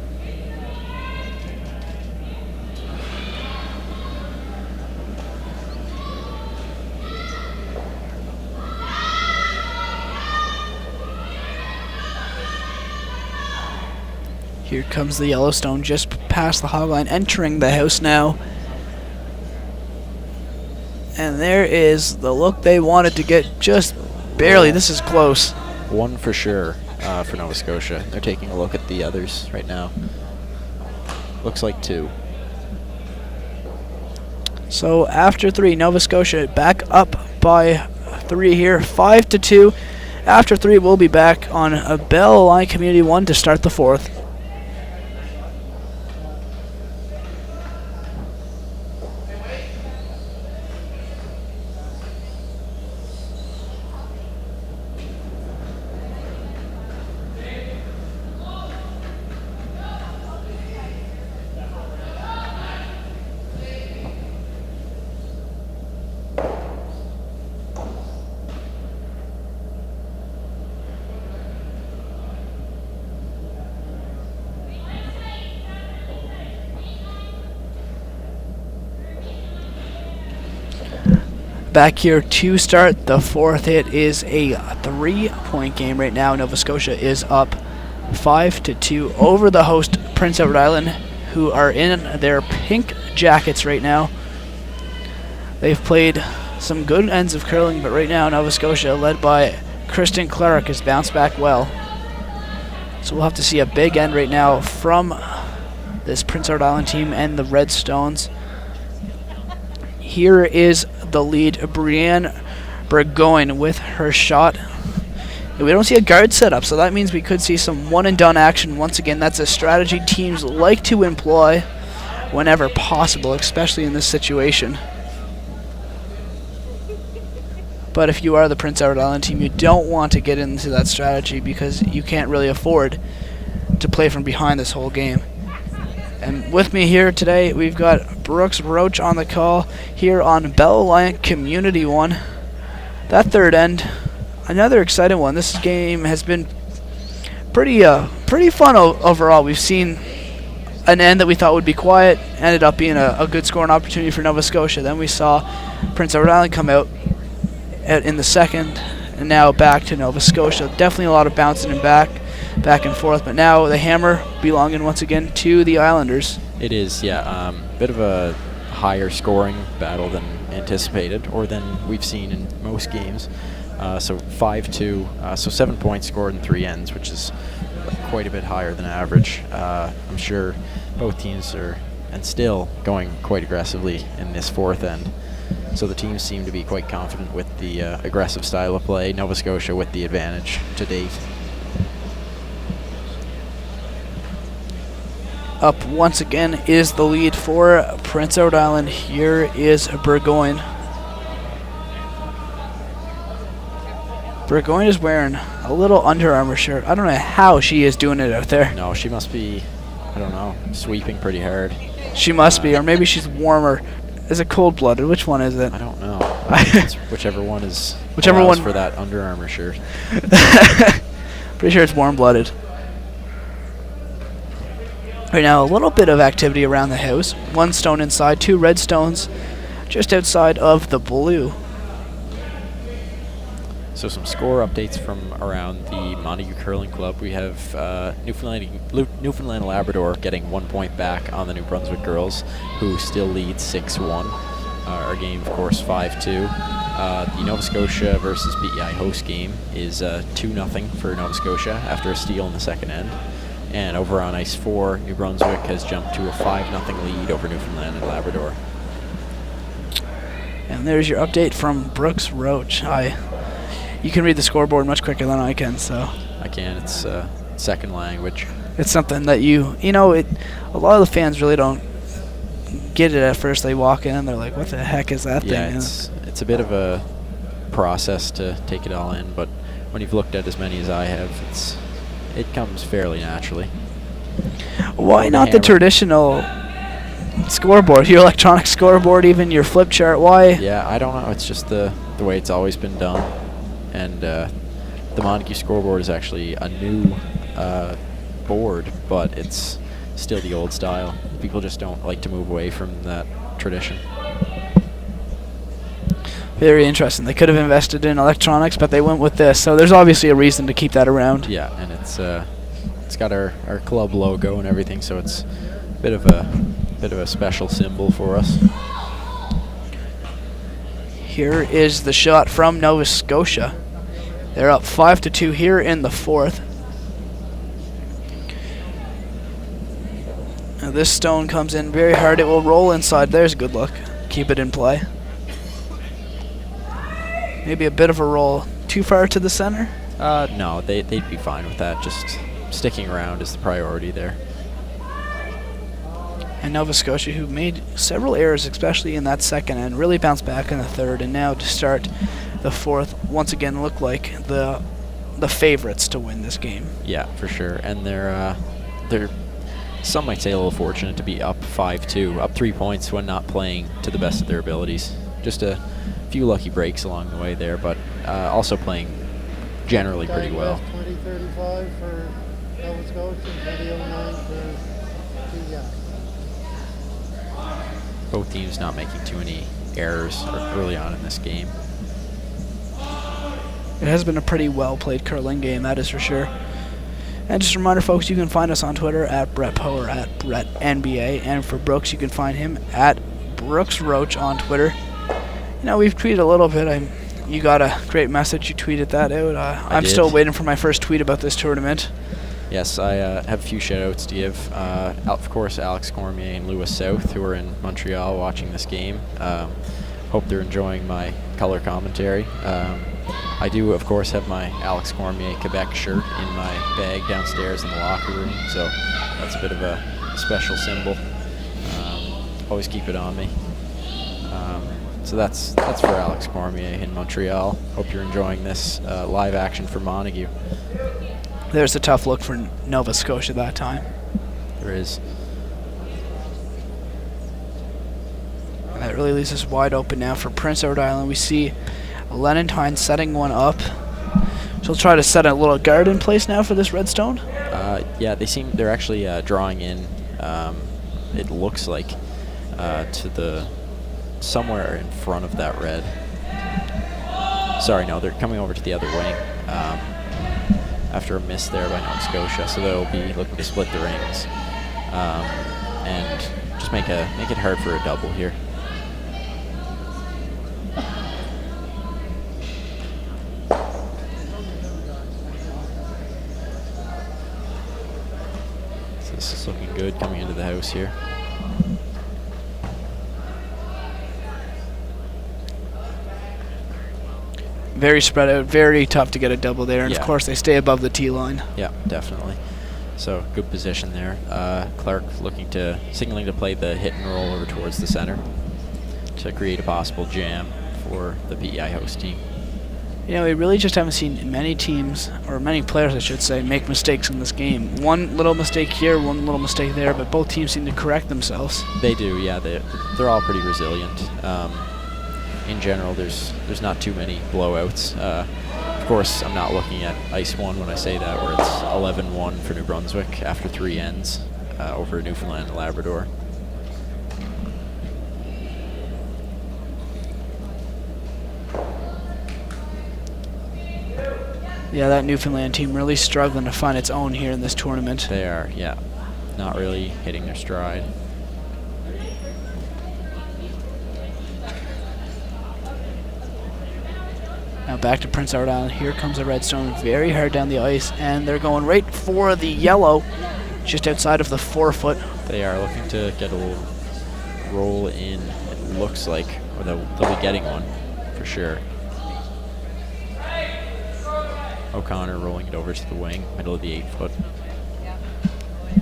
Here comes the Yellowstone just past the hog line, entering the house now. And there is the look they wanted to get, just barely. This is close. 1 for sure for Nova Scotia. They're taking a look at the others right now. Looks like 2. So after 3, Nova Scotia back up by 3 here, 5-2. After 3, we'll be back on Bell Alliance Community 1 to start the 4th. back here to start the fourth. It is a 3-point game right now. Nova Scotia is up 5-2 over the host Prince Edward Island, who are in their pink jackets right now. They've played some good ends of curling, but right now Nova Scotia, led by Kristen Clark, has bounced back well. So we'll have to see a big end right now from this Prince Edward Island team and the Red Stones. Here is the lead, Brienne Burgoyne with her shot. We don't see a guard set up, so that means we could see some one-and-done action. Once again, that's a strategy teams like to employ whenever possible, especially in this situation. But if you are the Prince Edward Island team, you don't want to get into that strategy because you can't really afford to play from behind this whole game. And with me here today, we've got Brooks Roach on the call here on Bell Alliant Community 1. That third end, another exciting one. This game has been pretty fun overall. We've seen an end that we thought would be quiet, ended up being a good scoring opportunity for Nova Scotia. Then we saw Prince Edward Island come out in the second, and now back to Nova Scotia. Definitely a lot of bouncing and back and forth, but now the hammer belonging once again to the Islanders. It is, yeah. Bit of a higher scoring battle than anticipated, or than we've seen in most games. So 5-2, so 7 points scored in 3 ends, which is quite a bit higher than average. I'm sure both teams are, and still, going quite aggressively in this fourth end. So the teams seem to be quite confident with the aggressive style of play. Nova Scotia with the advantage to date. Up once again is the lead for Prince Edward Island. Here is Burgoyne. Burgoyne is wearing a little Under Armour shirt. I don't know how she is doing it out there. No, she must be, I don't know, sweeping pretty hard. She must be, or maybe she's warmer. Is it cold-blooded? Which one is it? I don't know. It's whichever one is whichever one for that Under Armour shirt. Pretty sure it's warm-blooded. Right now, a little bit of activity around the house. 1 stone inside, 2 red stones just outside of the blue. So some score updates from around the Montague Curling Club. We have Newfoundland and Labrador getting 1 point back on the New Brunswick girls, who still lead 6-1. Our game, of course, 5-2. The Nova Scotia versus PEI host game is 2-0 for Nova Scotia after a steal in the second end. And over on Ice 4, New Brunswick has jumped to a 5-0 lead over Newfoundland and Labrador. And there's your update from Brooks Roach. You can read the scoreboard much quicker than I can, so. I can. It's second language. It's something that a lot of the fans really don't get it at first. They walk in and they're like, what the heck is that thing? Yeah, it's a bit of a process to take it all in, but when you've looked at as many as I have, it comes fairly naturally. Why not the traditional scoreboard, your electronic scoreboard, even your flip chart? Why? Yeah, I don't know. It's just the way it's always been done. And the Montague scoreboard is actually a new board, but it's still the old style. People just don't like to move away from that tradition. Very interesting. They could have invested in electronics, but they went with this. So there's obviously a reason to keep that around. Yeah, and it's got our club logo and everything, so it's a bit of a special symbol for us. Here is the shot from Nova Scotia. They're up 5-2 here in the fourth. Now this stone comes in very hard. It will roll inside. There's good luck. Keep it in play. Maybe a bit of a roll. Too far to the center? No, they'd be fine with that. Just sticking around is the priority there. And Nova Scotia, who made several errors, especially in that second end, really bounced back in the third, and now to start the fourth, once again look like the favorites to win this game. Yeah, for sure. And they're some might say a little fortunate to be up 5-2, up 3 points when not playing to the best of their abilities. Just a few lucky breaks along the way there, but also playing generally pretty well. 2035 for Nova Scotia and 2009 for PEI. Both teams not making too many errors early on in this game. It has been a pretty well-played curling game, that is for sure. And just a reminder, folks, you can find us on Twitter at Brett Poe or at BrettNBA. And for Brooks, you can find him at Brooks Roach on Twitter. You know, we've tweeted a little bit. You got a great message. You tweeted that out. I'm still waiting for my first tweet about this tournament. Yes, I have a few shout-outs to give. Of course, Alex Cormier and Lewis South, who are in Montreal watching this game. Hope they're enjoying my color commentary. I do, of course, have my Alex Cormier Quebec shirt in my bag downstairs in the locker room, so that's a bit of a special symbol. Always keep it on me. So that's for Alex Cormier in Montreal. Hope you're enjoying this live action for Montague. There's a tough look for Nova Scotia that time. There is. And that really leaves us wide open now for Prince Edward Island. We see Lenentine setting one up. She'll try to set a little guard in place now for this redstone. Yeah, they're actually drawing in. It looks like to the somewhere in front of that red. Sorry, no, they're coming over to the other wing after a miss there by Nova Scotia. So they'll be looking to split the rings and just make it hard for a double here. This is looking good coming into the house here. Very spread out, very tough to get a double there, and of course they stay above the tee line. Yeah, definitely. So good position there. Clark signaling to play the hit and roll over towards the center to create a possible jam for the PEI host team. You know, we really just haven't seen many teams, or many players I should say, make mistakes in this game. One little mistake here, one little mistake there, but both teams seem to correct themselves. They do, yeah. They're all pretty resilient. In general, there's not too many blowouts. Of course, I'm not looking at Ice 1 when I say that, where it's 11-1 for New Brunswick after 3 ends over Newfoundland and Labrador. Yeah, that Newfoundland team really struggling to find its own here in this tournament. They are, yeah. Not really hitting their stride. Now back to Prince Edward Island. Here comes the redstone very hard down the ice, and they're going right for the yellow, just outside of the 4-foot. They are looking to get a little roll in, it looks like, or they'll be getting one for sure. O'Connor rolling it over to the wing, middle of the 8-foot.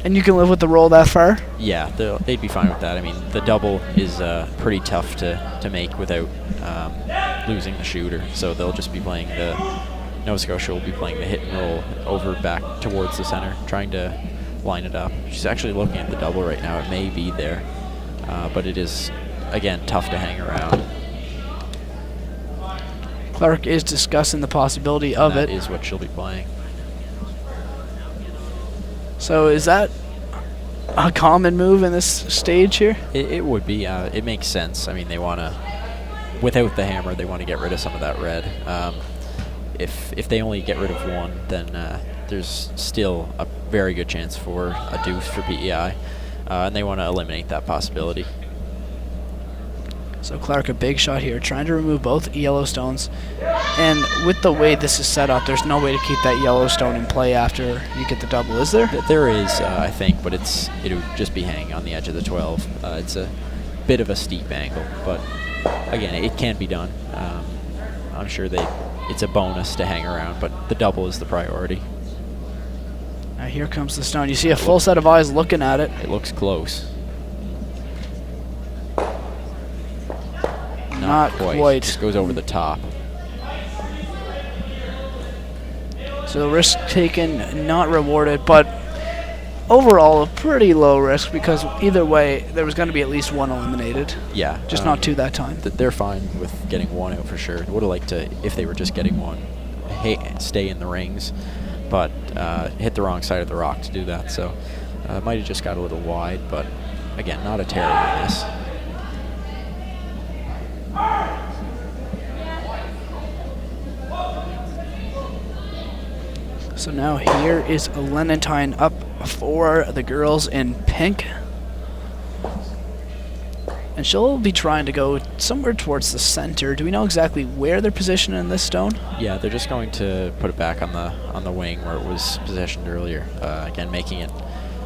And you can live with the roll that far? Yeah, they'd be fine with that. I mean, the double is pretty tough to make without losing the shooter. So they'll just be playing Nova Scotia will be playing the hit and roll over back towards the center, trying to line it up. She's actually looking at the double right now. It may be there, but it is, again, tough to hang around. Clark is discussing the possibility of it. That is what she'll be playing. So is that a common move in this stage here? It would be. It makes sense. I mean, they want to, without the hammer, they want to get rid of some of that red. If they only get rid of one, then there's still a very good chance for a deuce for PEI, and they want to eliminate that possibility. So Clark, a big shot here, trying to remove both Yellowstones. And with the way this is set up, there's no way to keep that Yellowstone in play after you get the double, is there? There is, I think, but it would just be hanging on the edge of the 12. It's a bit of a steep angle, but again, it can be done. I'm sure it's a bonus to hang around, but the double is the priority. Now here comes the stone. You see a full set of eyes looking at it. It looks close. Not quite. Just goes over the top. So risk taken, not rewarded, but overall a pretty low risk because either way there was going to be at least one eliminated. Yeah. Just not two that time. They're fine with getting one out for sure. Would have liked to, if they were just getting one, stay in the rings, but hit the wrong side of the rock to do that. So might have just got a little wide, but again, not a terrible miss. So now here is Lenentine up for the girls in pink. And she'll be trying to go somewhere towards the center. Do we know exactly where they're positioned in this stone? Yeah, they're just going to put it back on the wing where it was positioned earlier. Again, making it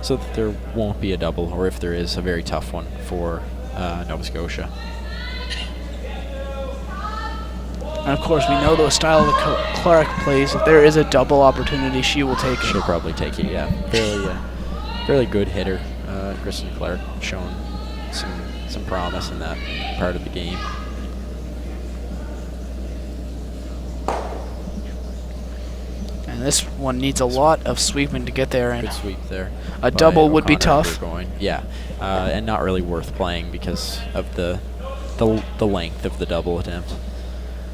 so that there won't be a double, or if there is, a very tough one for Nova Scotia. And of course, we know the style that Clark plays. If there is a double opportunity, she will take it. She'll probably take it, yeah. Fairly good hitter. Kristen Clark shown some promise in that part of the game. And this one needs a lot of sweeping to get there. And good sweep there. A double would be O'Connor tough. Going. Yeah, and not really worth playing because of the length of the double attempt.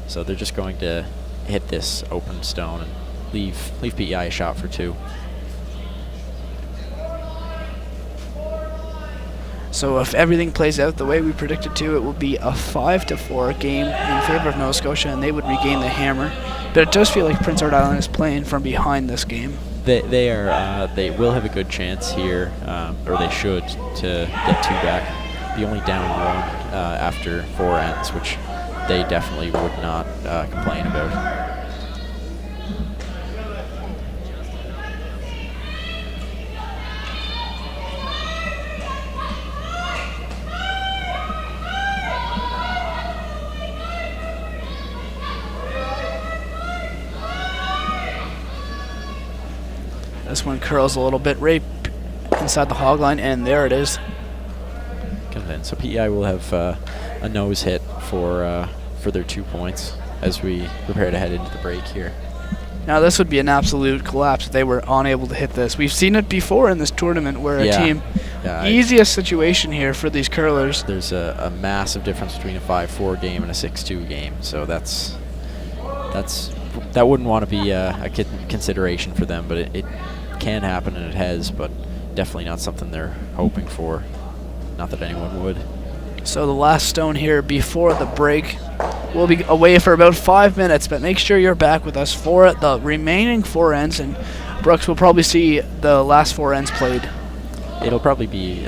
So they're just going to hit this open stone and leave PEI a shot for 2. So if everything plays out the way we predicted to, it will be a 5-4 game in favor of Nova Scotia, and they would regain the hammer. But it does feel like Prince Edward Island is playing from behind this game. They will have a good chance here, or they should, to get 2 back. Be only down 1 after 4 ends, which they definitely would not complain about. This one curls a little bit right inside the hog line, and there it is. Convinced. So PEI will have a nose hit for their 2 points as we prepare to head into the break here. Now this would be an absolute collapse if they were unable to hit this. We've seen it before in this tournament where a team, easiest situation here for these curlers. There's a massive difference between a 5-4 game and a 6-2 game, so that wouldn't want to be a consideration for them, but it can happen, and it has, but definitely not something they're hoping for. Not that anyone would. So the last stone here before the break. We'll be away for about 5 minutes, but make sure you're back with us for the remaining 4 ends, and Brooks will probably see the last 4 ends played. It'll probably be,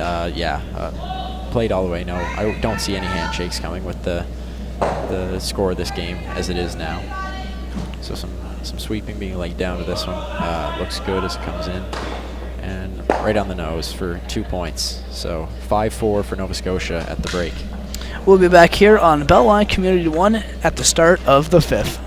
played all the way. No, I don't see any handshakes coming with the score of this game as it is now. So some sweeping being laid down to this one. Looks good as it comes in. And right on the nose for 2 points. So 5-4 for Nova Scotia at the break. We'll be back here on Beltline Community 1 at the start of the 5th.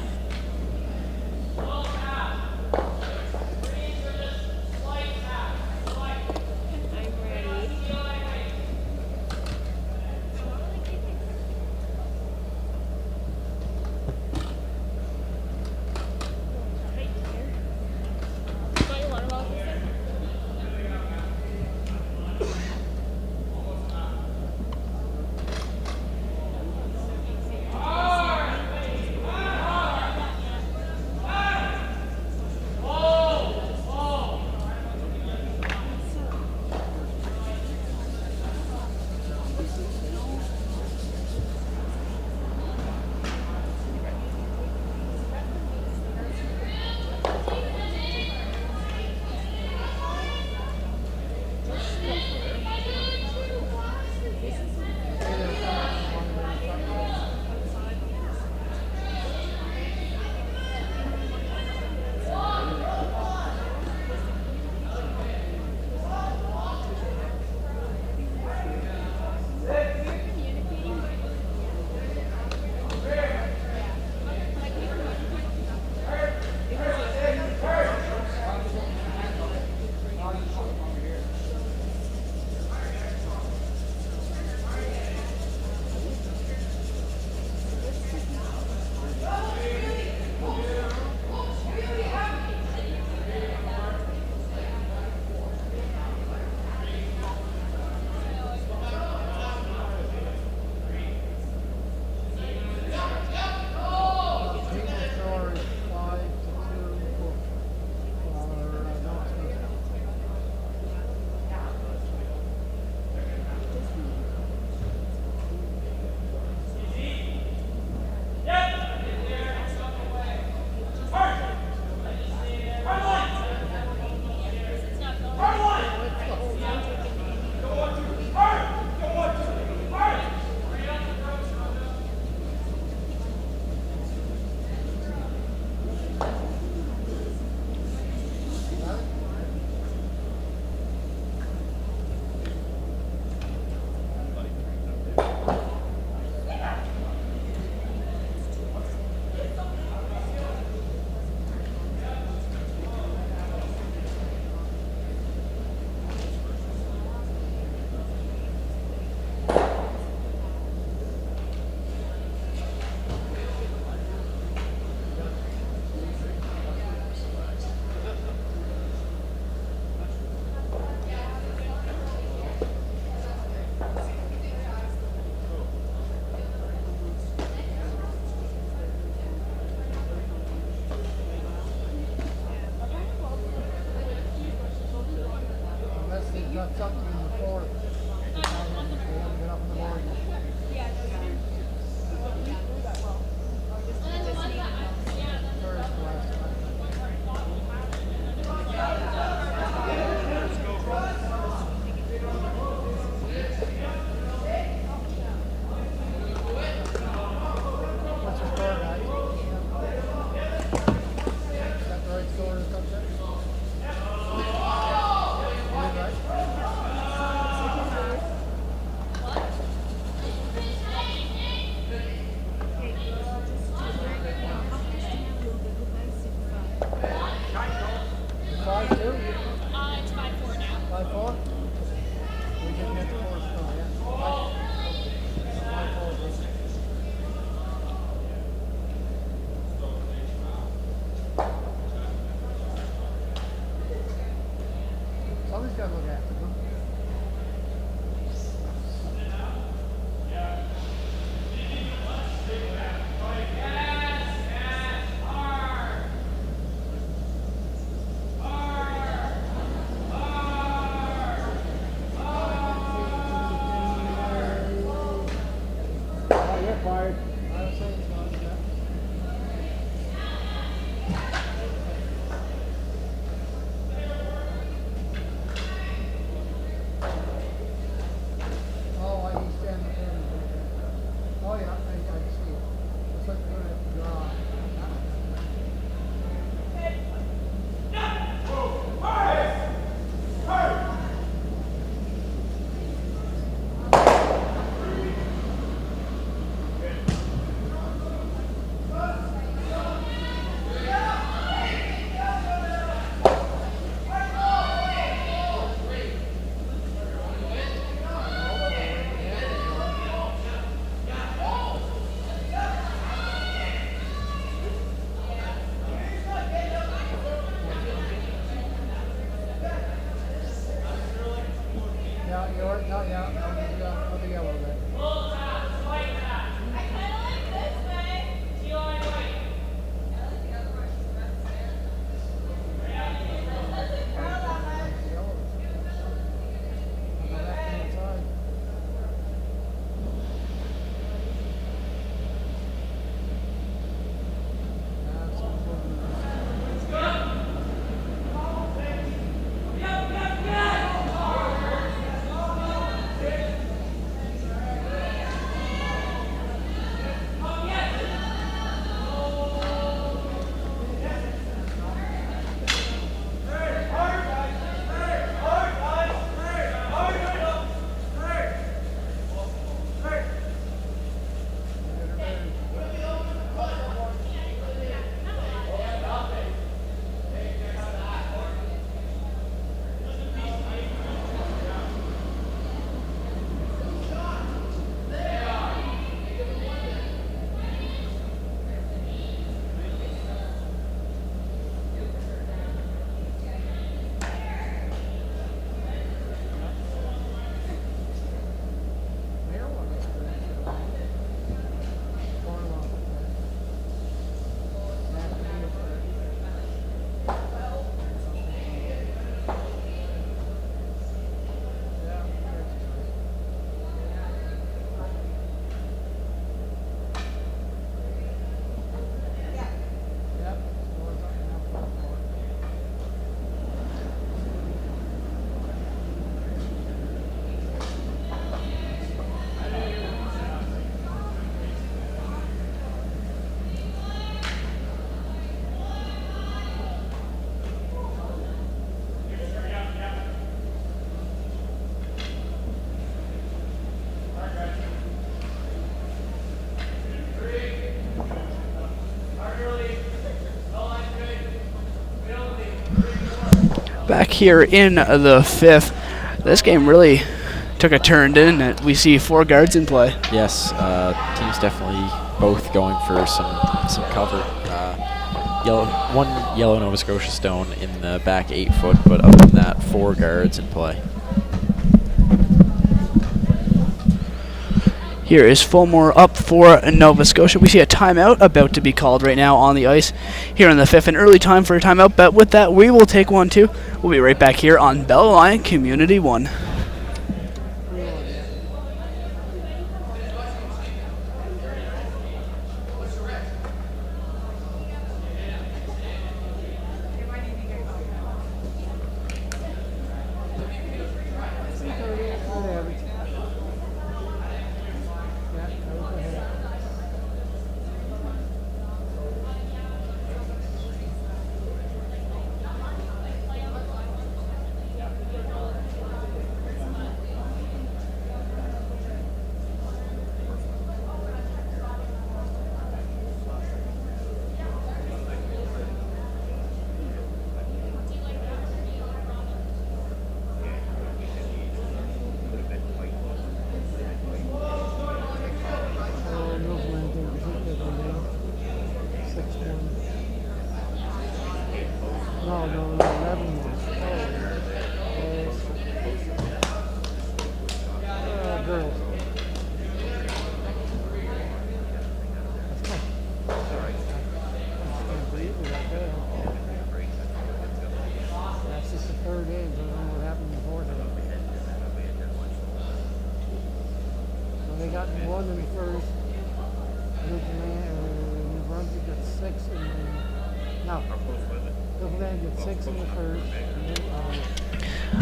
That's up to the fourth. They haven't got up in the morning. First last time. What's your score, guys? Is that the right score or something? Right? Five two? It's 5-4 now. 5-4? We didn't get the fourth score, yeah. 5-4. Somebody's got to look after them. Oh, you're fired. I was saying so, yeah. Oh, I he's standing there. Oh, yeah, I see it. Looks like we're going to draw. Yeah, you're, no, yeah, on the yellow there. On the left-hand side. That's Back here in the fifth, this game really took a turn, didn't it? We see 4 guards in play. Yes, teams definitely both going for some cover. One yellow Nova Scotia stone in the back 8 foot, but other than that, 4 guards in play. Here is Fulmore up for Nova Scotia. We see a timeout about to be called right now on the ice here in the fifth. An early time for a timeout, but with that, we will take one too. We'll be right back here on Bell Alliant Community 1.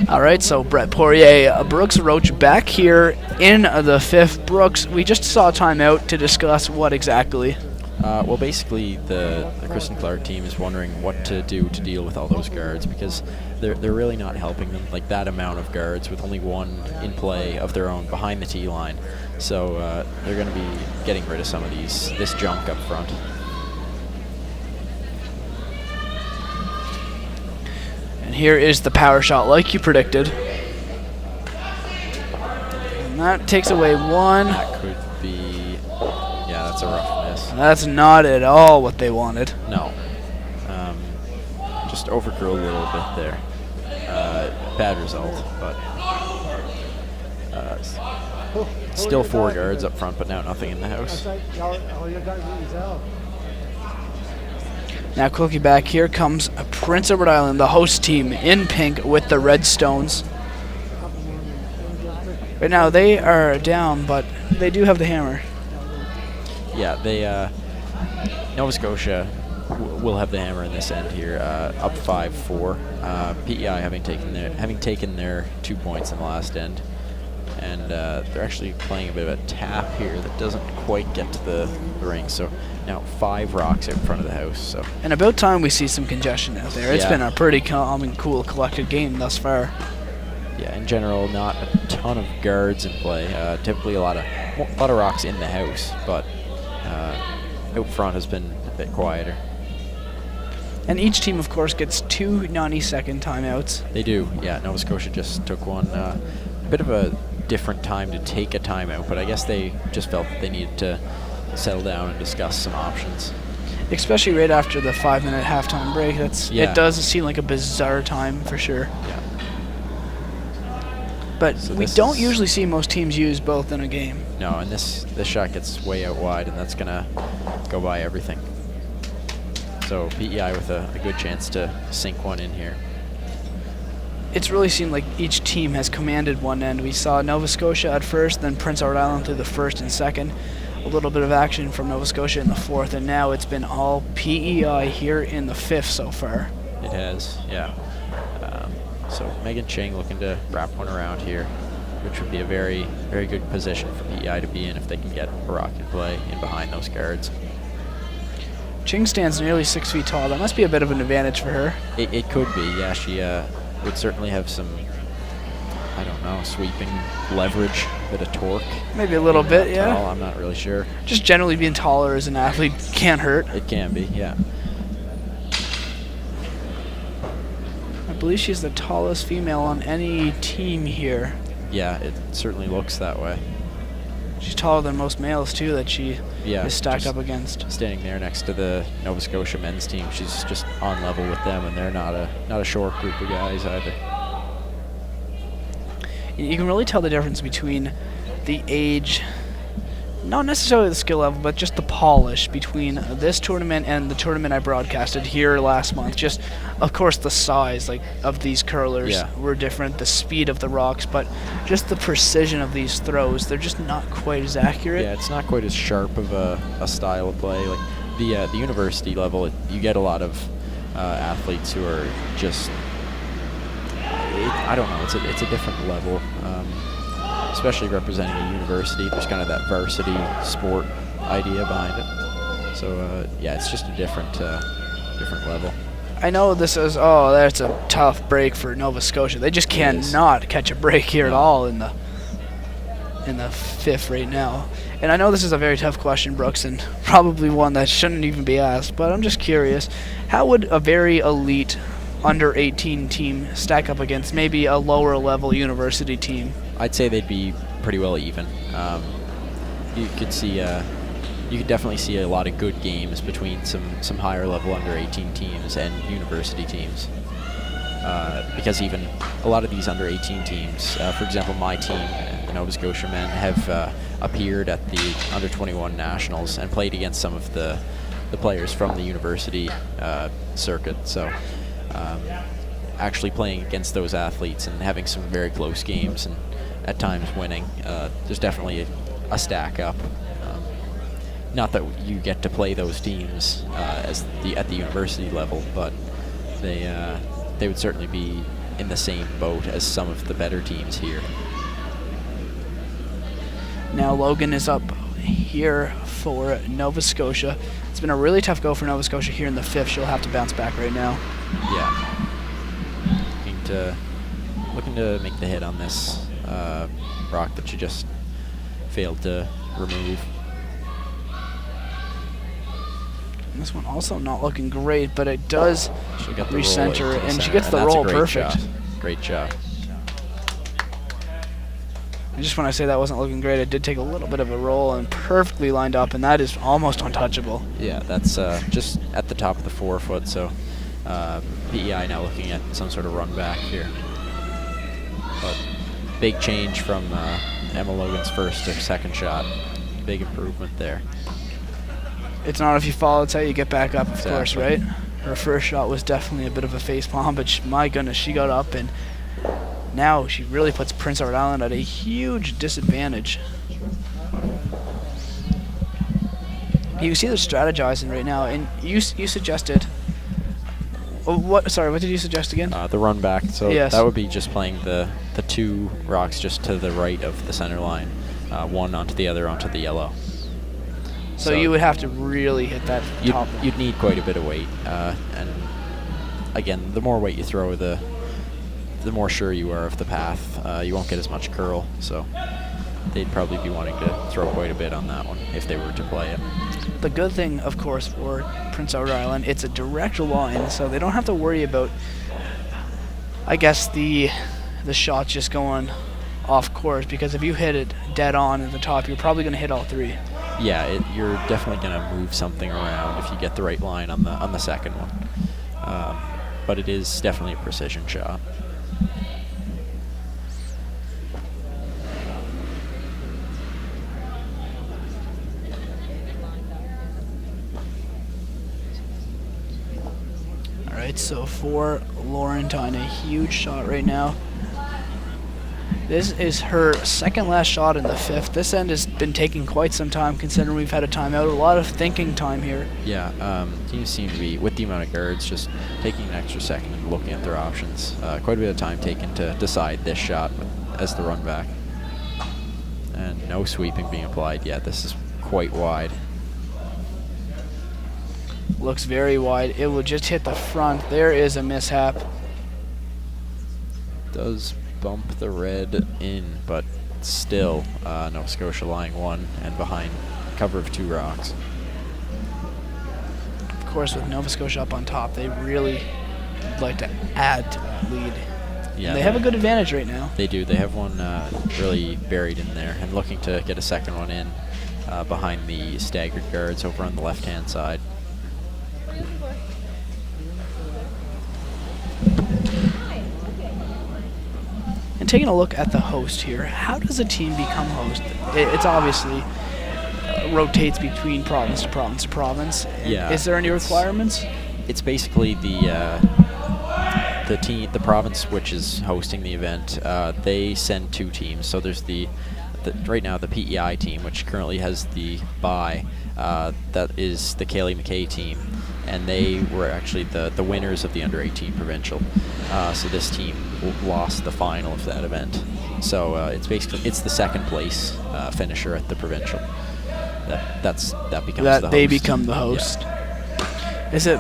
All right, so Brett Poirier, Brooks Roach back here in the fifth. Brooks, we just saw a timeout to discuss what exactly? Well, basically, the Kristen Clark team is wondering what to do to deal with all those guards because they're really not helping them. Like that amount of guards with only one in play of their own behind the tee line. So they're going to be getting rid of some of this junk up front. And here is the power shot like you predicted. And that takes away one. That could be, yeah, that's a rough miss. That's not at all what they wanted. No. Just overgrew a little bit there. Bad result, but still 4 guards up front, but now nothing in the house. Now quickly back here comes Prince Edward Island, the host team in pink with the red stones. Right now they are down, but they do have the hammer. Yeah, they Nova Scotia will have the hammer in this end here, up 5-4. PEI having taken their 2 points in the last end, and they're actually playing a bit of a tap here that doesn't quite get to the ring. So now 5 rocks out in front of the house. So and about time we see some congestion out there. It's Yeah. been a pretty calm and cool collected game thus far. yeah, in general, not a ton of guards in play. Typically a lot of rocks in the house, but out front has been a bit quieter. And each team, of course, gets 2 90-second timeouts. They do, yeah. Nova Scotia just took one. A bit of a different time to take a timeout, but I guess they just felt that they needed to settle down and discuss some options. Especially right after the 5-minute halftime break. Yeah. It does seem like a bizarre time for sure. Yeah. But So we this don't is- usually see most teams use both in a game. No, and this shot gets way out wide, and that's gonna go by everything. So PEI with a good chance to sink one in here. It's really seemed like each team has commanded one end. We saw Nova Scotia at first, then Prince Edward Island through the first and second. A little bit of action from Nova Scotia in the fourth, and now it's been all PEI here in the fifth so far. It has, yeah. So Megan Ching looking to wrap one around here, which would be a very, very good position for PEI to be in if they can get a rock in play in behind those guards. Ching stands nearly 6 feet tall. That must be a bit of an advantage for her. It could be, yeah. She would certainly have some, I don't know, sweeping leverage, a bit of torque. Maybe a little bit, yeah. Tall, I'm not really sure. Just generally being taller as an athlete can't hurt. It can be, yeah. I believe she's the tallest female on any team here. Yeah, it certainly looks that way. She's taller than most males, too, that she Yeah, is stacked just up against. standing there next to the Nova Scotia men's team. She's just on level with them, and they're not a short group of guys either. You can really tell the difference between the age not necessarily the skill level, but just the polish between this tournament and the tournament I broadcasted here last month. Just, of course, the size of these curlers were different, the speed of the rocks, but just the precision of these throws. They're just not quite as accurate. Yeah, it's not quite as sharp of a style of play. Like the university level, you get a lot of athletes who are just, I don't know, it's a different level. Especially representing a university, there's kind of that varsity sport idea behind it. So yeah, it's just a different level. I know this is, that's a tough break for Nova Scotia. They just cannot catch a break here at all in the fifth right now. And I know this is a very tough question, Brooks, and probably one that shouldn't even be asked, but I'm just curious, how would a very elite under 18 team stack up against maybe a lower level university team? I'd say they'd be pretty well even. You could definitely see a lot of good games between some higher level under 18 teams and university teams. Because even a lot of these under 18 teams, for example, my team, the Nova Scotia men, have appeared at the under 21 nationals and played against some of the players from the university circuit. So actually playing against those athletes and having some very close games and at times winning, there's definitely a stack up. Not that you get to play those teams at the university level, but they would certainly be in the same boat as some of the better teams here. Now Logan is up here for Nova Scotia. It's been a really tough go for Nova Scotia here in the fifth. She'll have to bounce back right now. Yeah. Looking to make the hit on this rock that she just failed to remove. And this one also not looking great, but it does She'll get the recenter, roll and she gets the roll perfect. Shot. Great job. And just when I say that wasn't looking great, it did take a little bit of a roll and perfectly lined up, and that is almost untouchable. Yeah, that's just at the top of the 4 foot, so PEI now looking at some sort of run back here. But big change from Emma Logan's first to second shot. Big improvement there. It's not if you fall, it's how you get back up, of Exactly. course, right? Her first shot was definitely a bit of a facepalm, but my goodness, she got up, and now she really puts Prince Edward Island at a huge disadvantage. You see they're strategizing right now, and you suggested... what did you suggest again? The run back. So yes. that would be just playing the 2 rocks just to the right of the center line, one onto the other onto the yellow. So you would have to really hit that top. You'd need quite a bit of weight, and again, the more weight you throw, the more sure you are of the path. You won't get as much curl, so they'd probably be wanting to throw quite a bit on that one if they were to play it. The good thing, of course, for Prince Edward Island, it's a direct line, so they don't have to worry about, I guess, the shots just going off course, because if you hit it dead on at the top, you're probably going to hit all 3. Yeah, you're definitely going to move something around if you get the right line on the second one. But it is definitely a precision shot. All right, so for Laurentine, a huge shot right now. This is her second last shot in the fifth. This end has been taking quite some time, considering we've had a timeout. A lot of thinking time here. Yeah, teams seem to be, with the amount of guards, just taking an extra second and looking at their options. Quite a bit of time taken to decide this shot as the run back. And no sweeping being applied yet. This is quite wide. Looks very wide. It will just hit the front. There is a mishap. Does bump the red in, but still Nova Scotia lying 1 and behind cover of 2 rocks. Of course, with Nova Scotia up on top, they really like to add to that lead. Yeah, they have a good advantage right now. They do. They have one really buried in there and looking to get a second one in behind the staggered guards over on the left-hand side. And taking a look at the host here, how does a team become host? It's obviously rotates between province to province to province. Yeah, Is there any requirements? It's basically the province which is hosting the event. They send 2 teams. So there's right now the PEI team, which currently has the bye. That is the Kaylee McKay team, and they were actually the winners of the under-18 provincial. So this team lost the final of that event. So it's the second place finisher at the provincial. That becomes the host. They become the host. Yeah. Is it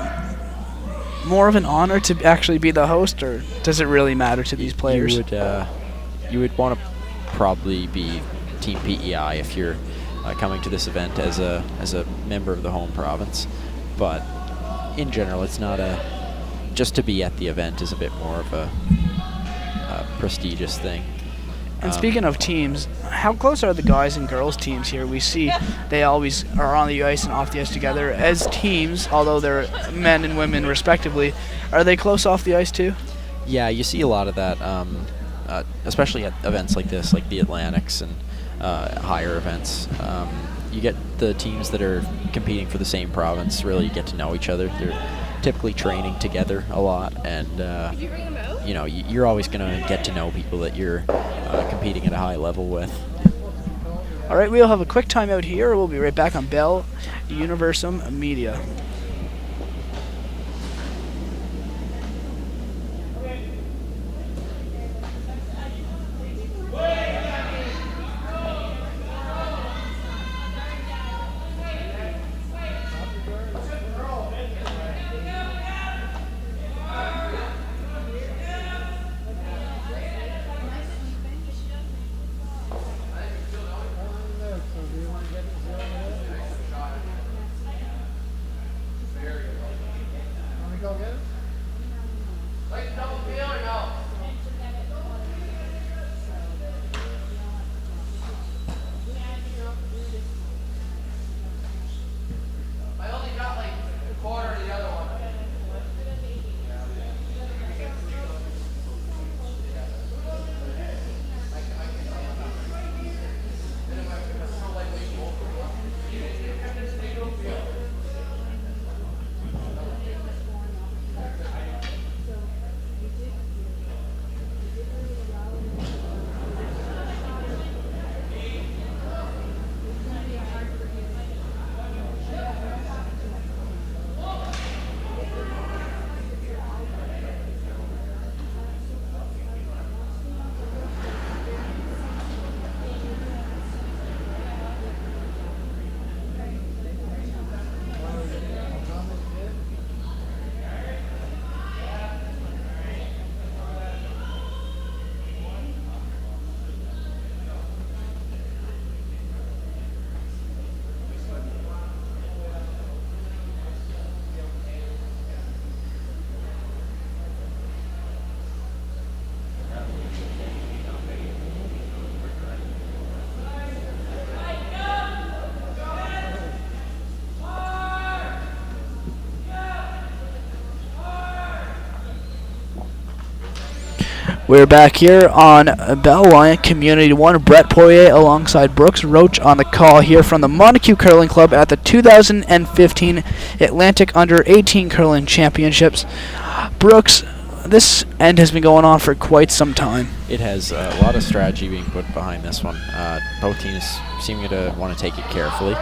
more of an honor to actually be the host, or does it really matter to these players? You would want to probably be Team PEI if you're coming to this event as a member of the home province. But in general, it's not just to be at the event is a bit more of a prestigious thing. And speaking of teams, how close are the guys and girls teams here? We see they always are on the ice and off the ice together as teams, although they're men and women respectively. Are they close off the ice too? Yeah, you see a lot of that, especially at events like this, like the Atlantics and higher events. You get the teams that are competing for the same province really get to know each other. They're typically training together a lot, and you're always going to get to know people that you're competing at a high level with. All right, we'll have a quick timeout here. We'll be right back on Bell Universum Media. We're back here on Bell Lion Community 1. Brett Poirier alongside Brooks Roach on the call here from the Montague Curling Club at the 2015 Atlantic Under-18 Curling Championships. Brooks, this end has been going on for quite some time. It has a lot of strategy being put behind this one. Both teams seeming to want to take it carefully.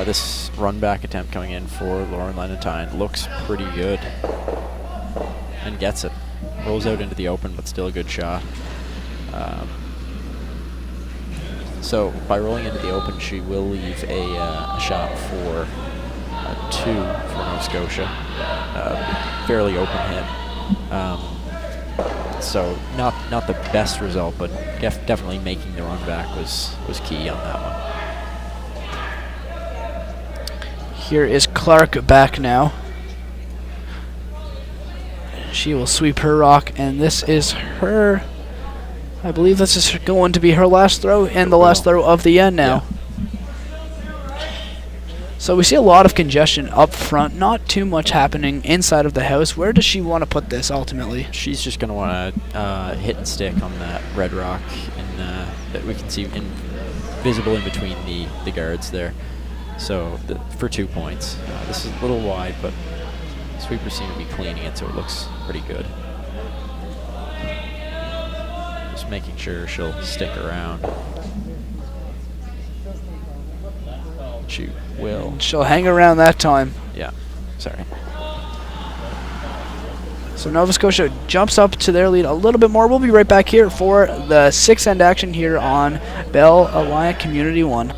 This run-back attempt coming in for Lauren Lenatine looks pretty good and gets it. Rolls out into the open, but still a good shot. So by rolling into the open, she will leave a shot for 2 for Nova Scotia. Fairly open hit. So not the best result, but definitely making the run back was key on that one. Here is Clark back now. She will sweep her rock, and this is her. I believe this is going to be her last throw and the last throw of the end now. Yeah. So we see a lot of congestion up front, not too much happening inside of the house. Where does she want to put this ultimately? She's just going to want to hit and stick on that red rock that we can see in visible in between the guards there. So for 2 points. This is a little wide, but sweepers seem to be cleaning it, so it looks pretty good. Just making sure she'll stick around. She will. She'll hang around that time. Yeah, sorry. So Nova Scotia jumps up to their lead a little bit more. We'll be right back here for the 6th end action here on Bell Alliant Community 1.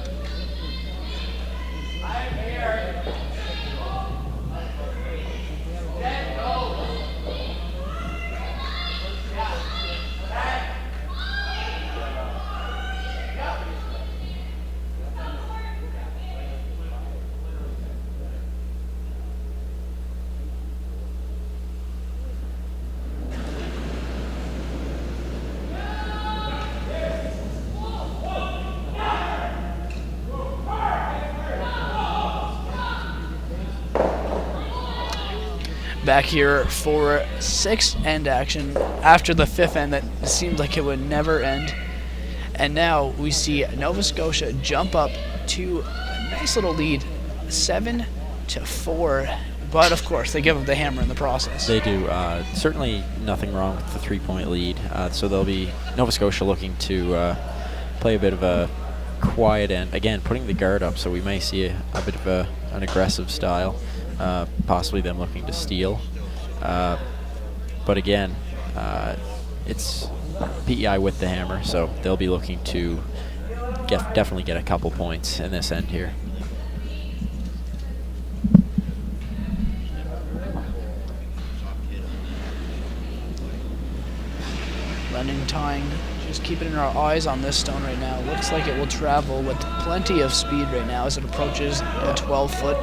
Back here for 6th end action after the 5th end that seemed like it would never end. And now we see Nova Scotia jump up to a nice little lead, 7-4. But of course, they give up the hammer in the process. They do. Certainly nothing wrong with the 3-point lead. So they'll be Nova Scotia looking to play a bit of a quiet end. Again, putting the guard up, so we may see a bit of an aggressive style. Possibly them looking to steal. But again, it's PEI with the hammer, so they'll be looking to definitely get a couple points in this end here. Running tying, just keeping our eyes on this stone right now. Looks like it will travel with plenty of speed right now as it approaches a 12-foot.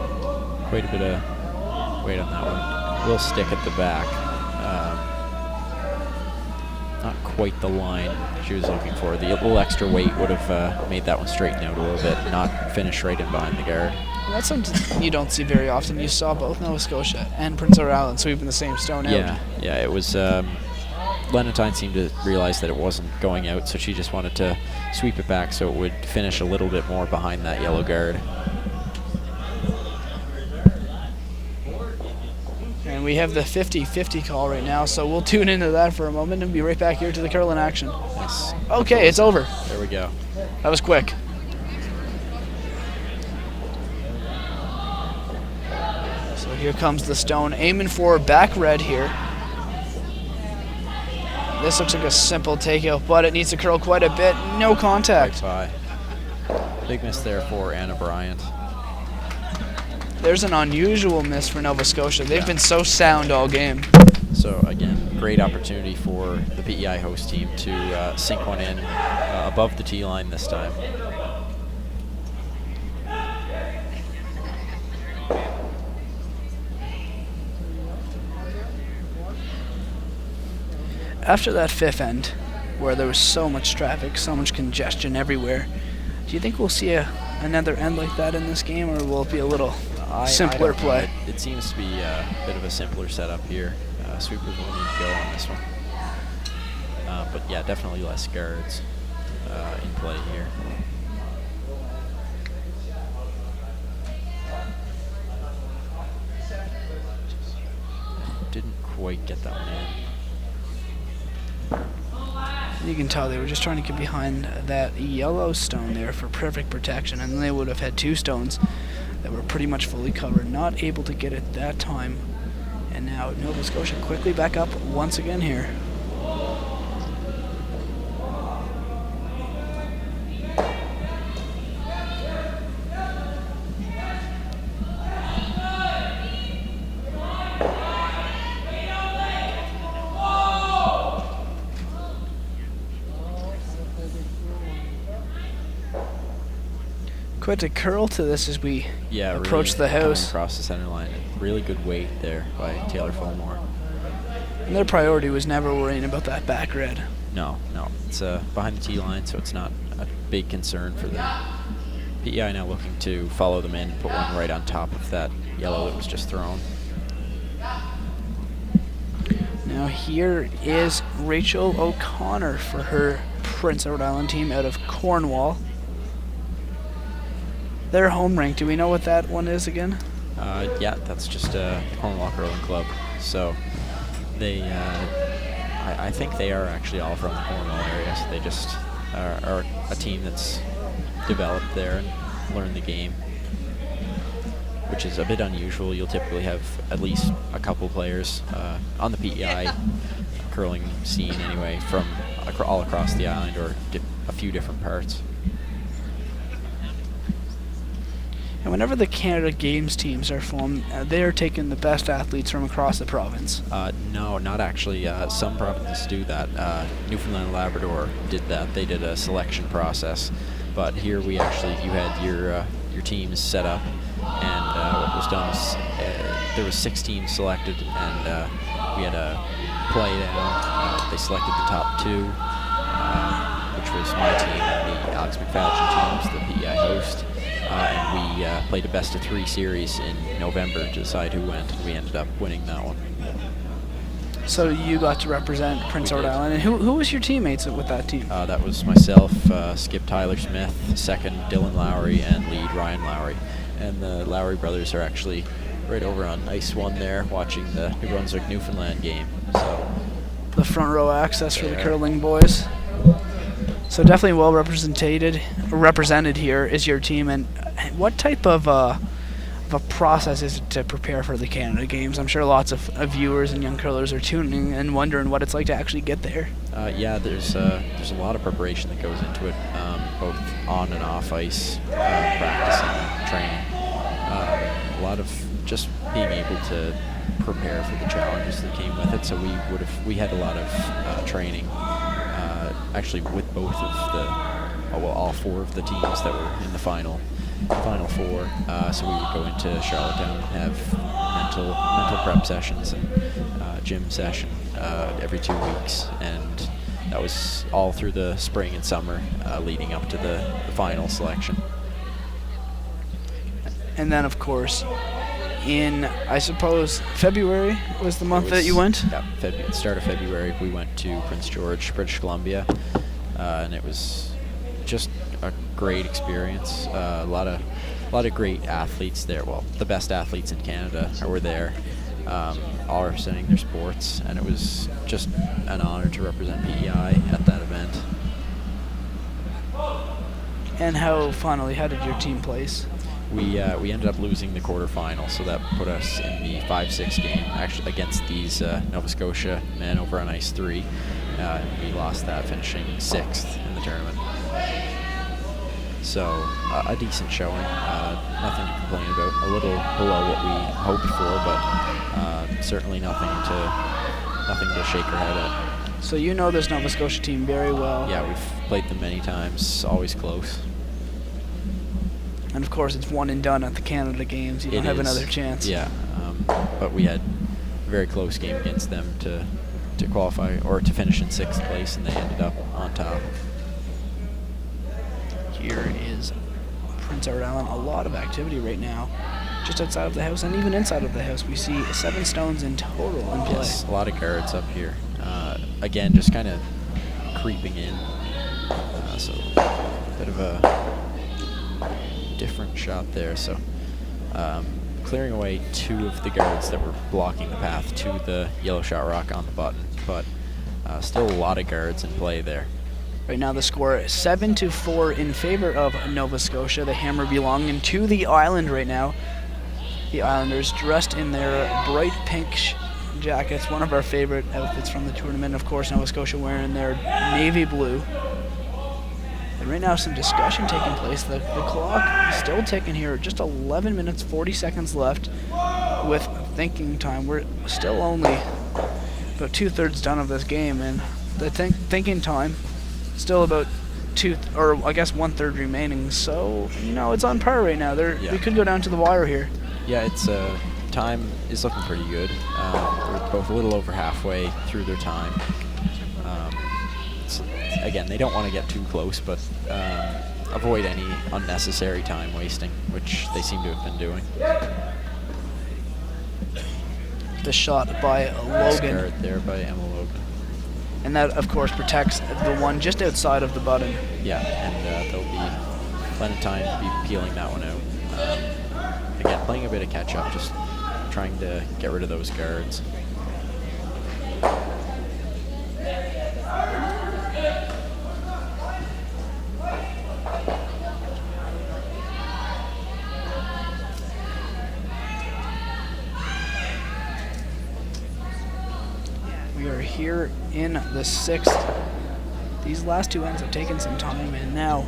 Quite a bit of weight on that one. Will stick at the back. Not quite the line she was looking for. The little extra weight would have made that one straighten out a little bit, not finish right in behind the guard. That's something you don't see very often. You saw both Nova Scotia and Prince Edward Island sweeping the same stone out. Yeah, it was. Lenentine seemed to realize that it wasn't going out, so she just wanted to sweep it back so it would finish a little bit more behind that yellow guard. And we have the 50-50 call right now, so we'll tune into that for a moment and be right back here to the curling action. Nice. Okay, it's over. There we go. That was quick. So here comes the stone, aiming for back red here. This looks like a simple takeout, but it needs to curl quite a bit. No contact. Right by. Big miss there for Anna Bryant. There's an unusual miss for Nova Scotia. They've been so sound all game. So again, great opportunity for the PEI host team to sink one in above the tee line this time. After that 5th end, where there was so much traffic, so much congestion everywhere, do you think we'll see another end like that in this game, or will it be a little simpler play? It seems to be a bit of a simpler setup here. Sweepers will need to go on this one. But yeah, definitely less guards in play here. Didn't quite get that one in. You can tell they were just trying to get behind that yellow stone there for perfect protection, and then they would have had 2 stones that were pretty much fully covered, not able to get it that time. And now Nova Scotia quickly back up once again here. Quite a curl to this as we approach the house. Across the center line. Really good weight there by Taylor Fulmore. And their priority was never worrying about that back red. No. It's behind the tee line, so it's not a big concern for them. PEI now looking to follow them in, put one right on top of that yellow that was just thrown. Now here is Rachel O'Connor for her Prince Edward Island team out of Cornwall. Their home rink, do we know what that one is again? Yeah, that's just the Cornwall Curling Club. So they, I think they are actually all from the Cornwall area. So they just are a team that's developed there and learned the game, which is a bit unusual. You'll typically have at least a couple players on the PEI curling scene anyway from all across the island or a few different parts. And whenever the Canada Games teams are formed, they are taking the best athletes from across the province. No, not actually. Some provinces do that. Newfoundland and Labrador did that. They did a selection process. But here you had your teams set up, and what was done was there was 6 teams selected, and we had a play down. They selected the top 2, which was my team and the Alex McFadden team, was the PEI host. And we played a best-of-3 series in November to decide who went, and we ended up winning that one. So you got to represent Prince Edward Island. And who was your teammates with that team? That was myself, skip Tyler Smith, second Dylan Lowry, and lead Ryan Lowry. And the Lowry brothers are actually right over on ice 1 there watching the New Brunswick-Newfoundland game. So the front row access for the curling boys. So definitely well represented here is your team. And what type of a process is it to prepare for the Canada Games? I'm sure lots of viewers and young curlers are tuning and wondering what it's like to actually get there. Yeah, there's a lot of preparation that goes into it, both on and off ice, practicing, training. A lot of just being able to prepare for the challenges that came with it. So we had a lot of training. Actually, with both of all 4 of the teams that were in the final 4. So we would go into Charlottetown and have mental prep sessions and gym session every 2 weeks, and that was all through the spring and summer, leading up to the final selection. And then, of course, in, I suppose, February was the month that you went? Yeah, start of February, we went to Prince George, British Columbia, and it was just a great experience. A lot of great athletes there. Well, the best athletes in Canada were there, all representing their sports, and it was just an honor to represent PEI at that event. And how did your team place? We ended up losing the quarterfinal, so that put us in the 5-6 game, actually against these Nova Scotia men over on ice 3. We lost that, finishing 6th in the tournament. So a decent showing, nothing to complain about. A little below what we hoped for, but certainly nothing to shake our head at. So you know this Nova Scotia team very well. Yeah, we've played them many times, always close. And of course, it's one and done at the Canada Games. You don't have another chance. Yeah, but we had a very close game against them to qualify or to finish in 6th place, and they ended up on top. Here is Prince Edward Island. A lot of activity right now, just outside of the house and even inside of the house. We see 7 stones in total in play. Yes, a lot of guards up here. Again, just kind of creeping in. So a bit of a different shot there. So clearing away 2 of the guards that were blocking the path to the yellow shot rock on the button, but still a lot of guards in play there. Right now the score is 7-4 in favor of Nova Scotia. The hammer belonging to the island right now. The Islanders dressed in their bright pink jackets, one of our favorite outfits from the tournament. Of course, Nova Scotia wearing their navy blue. And right now some discussion taking place. The clock is still ticking here. Just 11 minutes, 40 seconds left with thinking time. We're still only about 2/3 done of this game, and the thinking time still about 1/3 remaining. So, it's on par right now. We could go down to the wire here. Yeah, it's time is looking pretty good. They're both a little over halfway through their time. Again, they don't want to get too close, but avoid any unnecessary time wasting, which they seem to have been doing. The shot by Logan. Guard there by Emma Logan. And that, of course, protects the one just outside of the button. Yeah, and they'll be Clementine will be peeling that one out. Again, playing a bit of catch-up, just trying to get rid of those guards. We are here in the 6th. These last two ends have taken some time, and now,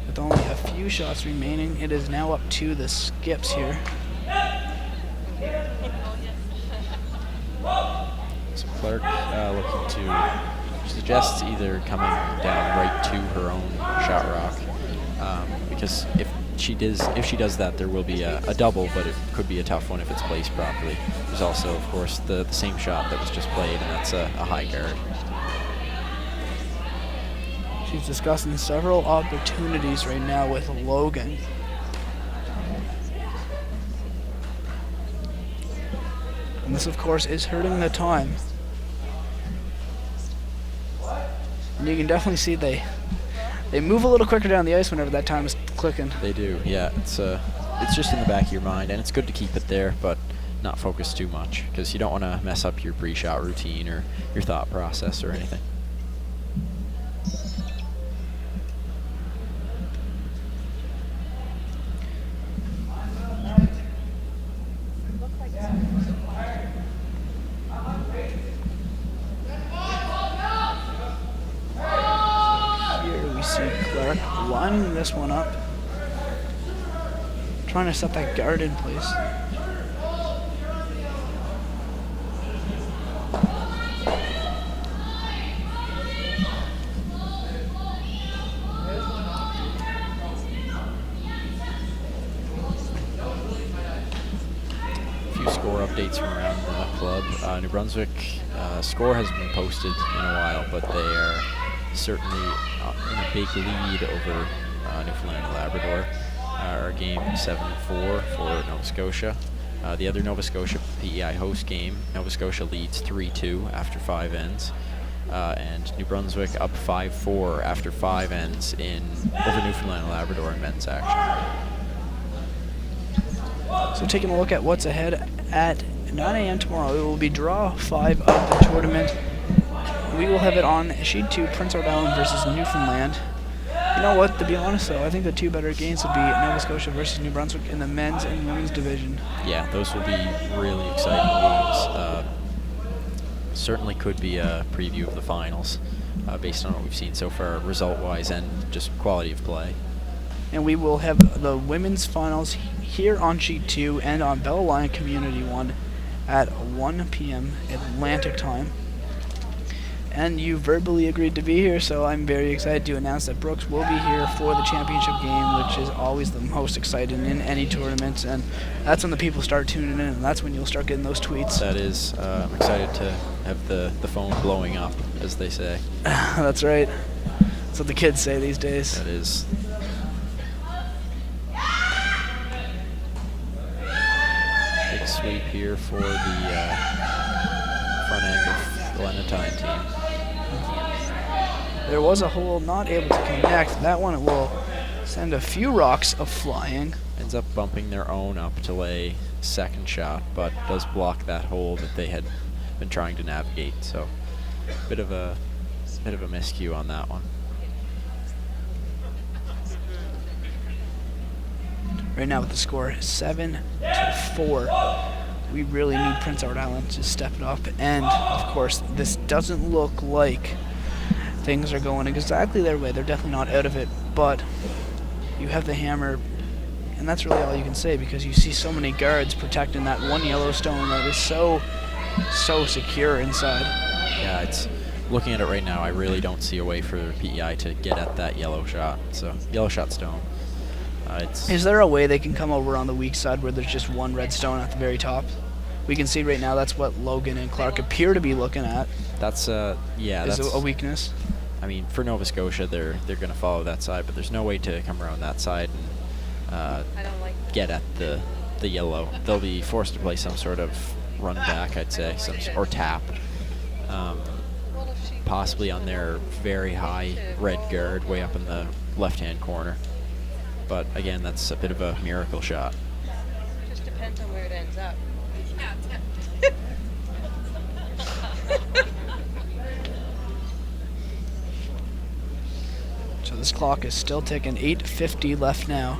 with only a few shots remaining, it is now up to the skips here. So Clark looking to suggests either coming down right to her own shot rock, because if she does that, there will be a double, but it could be a tough one if it's placed properly. There's also, of course, the same shot that was just played, and that's a high guard. She's discussing several opportunities right now with Logan. And this, of course, is hurting the time. And you can definitely see they move a little quicker down the ice whenever that time is clicking. They do, yeah. It's just in the back of your mind, and it's good to keep it there, but not focus too much, because you don't want to mess up your pre-shot routine or your thought process or anything. Lining this one up, trying to set that guard in place. A few score updates from around the club. New Brunswick score hasn't been posted in a while, but they are certainly in a big lead over Newfoundland and Labrador. Our game 7-4 for Nova Scotia. The other Nova Scotia PEI host game, Nova Scotia leads 3-2 after 5 ends. And New Brunswick up 5-4 after 5 ends over Newfoundland and Labrador in men's action. So taking a look at what's ahead at 9 a.m. tomorrow, it will be draw 5 of the tournament. We will have it on Sheet 2, Prince Edward Island versus Newfoundland. You know what, to be honest though, I think the two better games would be Nova Scotia versus New Brunswick in the men's and women's division. Yeah, those will be really exciting games. Certainly could be a preview of the finals based on what we've seen so far result-wise and just quality of play. And we will have the women's finals here on Sheet 2 and on Bell Alliance Community 1 at 1 p.m. Atlantic time. And you verbally agreed to be here, so I'm very excited to announce that Brooks will be here for the championship game, which is always the most exciting in any tournament, and that's when the people start tuning in, and that's when you'll start getting those tweets. That is, I'm excited to have the phone blowing up, as they say. That's right. That's what the kids say these days. That is. Big sweep here for the front end of the Clementine team. There was a hole not able to connect. That one will send a few rocks flying. Ends up bumping their own up to lay second shot, but does block that hole that they had been trying to navigate. So, bit of a miscue on that one. Right now with the score 7-4, we really need Prince Edward Island to step it up. And of course, this doesn't look like things are going exactly their way. They're definitely not out of it, but you have the hammer, and that's really all you can say, because you see so many guards protecting that one yellow stone that is so secure inside. Yeah, it's looking at it right now. I really don't see a way for PEI to get at that yellow shot. So yellow shot stone. Is there a way they can come over on the weak side where there's just one red stone at the very top? We can see right now that's what Logan and Clark appear to be looking at. That's yeah, that's a weakness. I mean, for Nova Scotia, they're going to follow that side, but there's no way to come around that side and get at the yellow. They'll be forced to play some sort of run back, I'd say, or tap, possibly on their very high red guard way up in the left-hand corner. but again, that's a bit of a miracle shot. Just depends on where it ends up. So this clock is still ticking. 8:50 left now.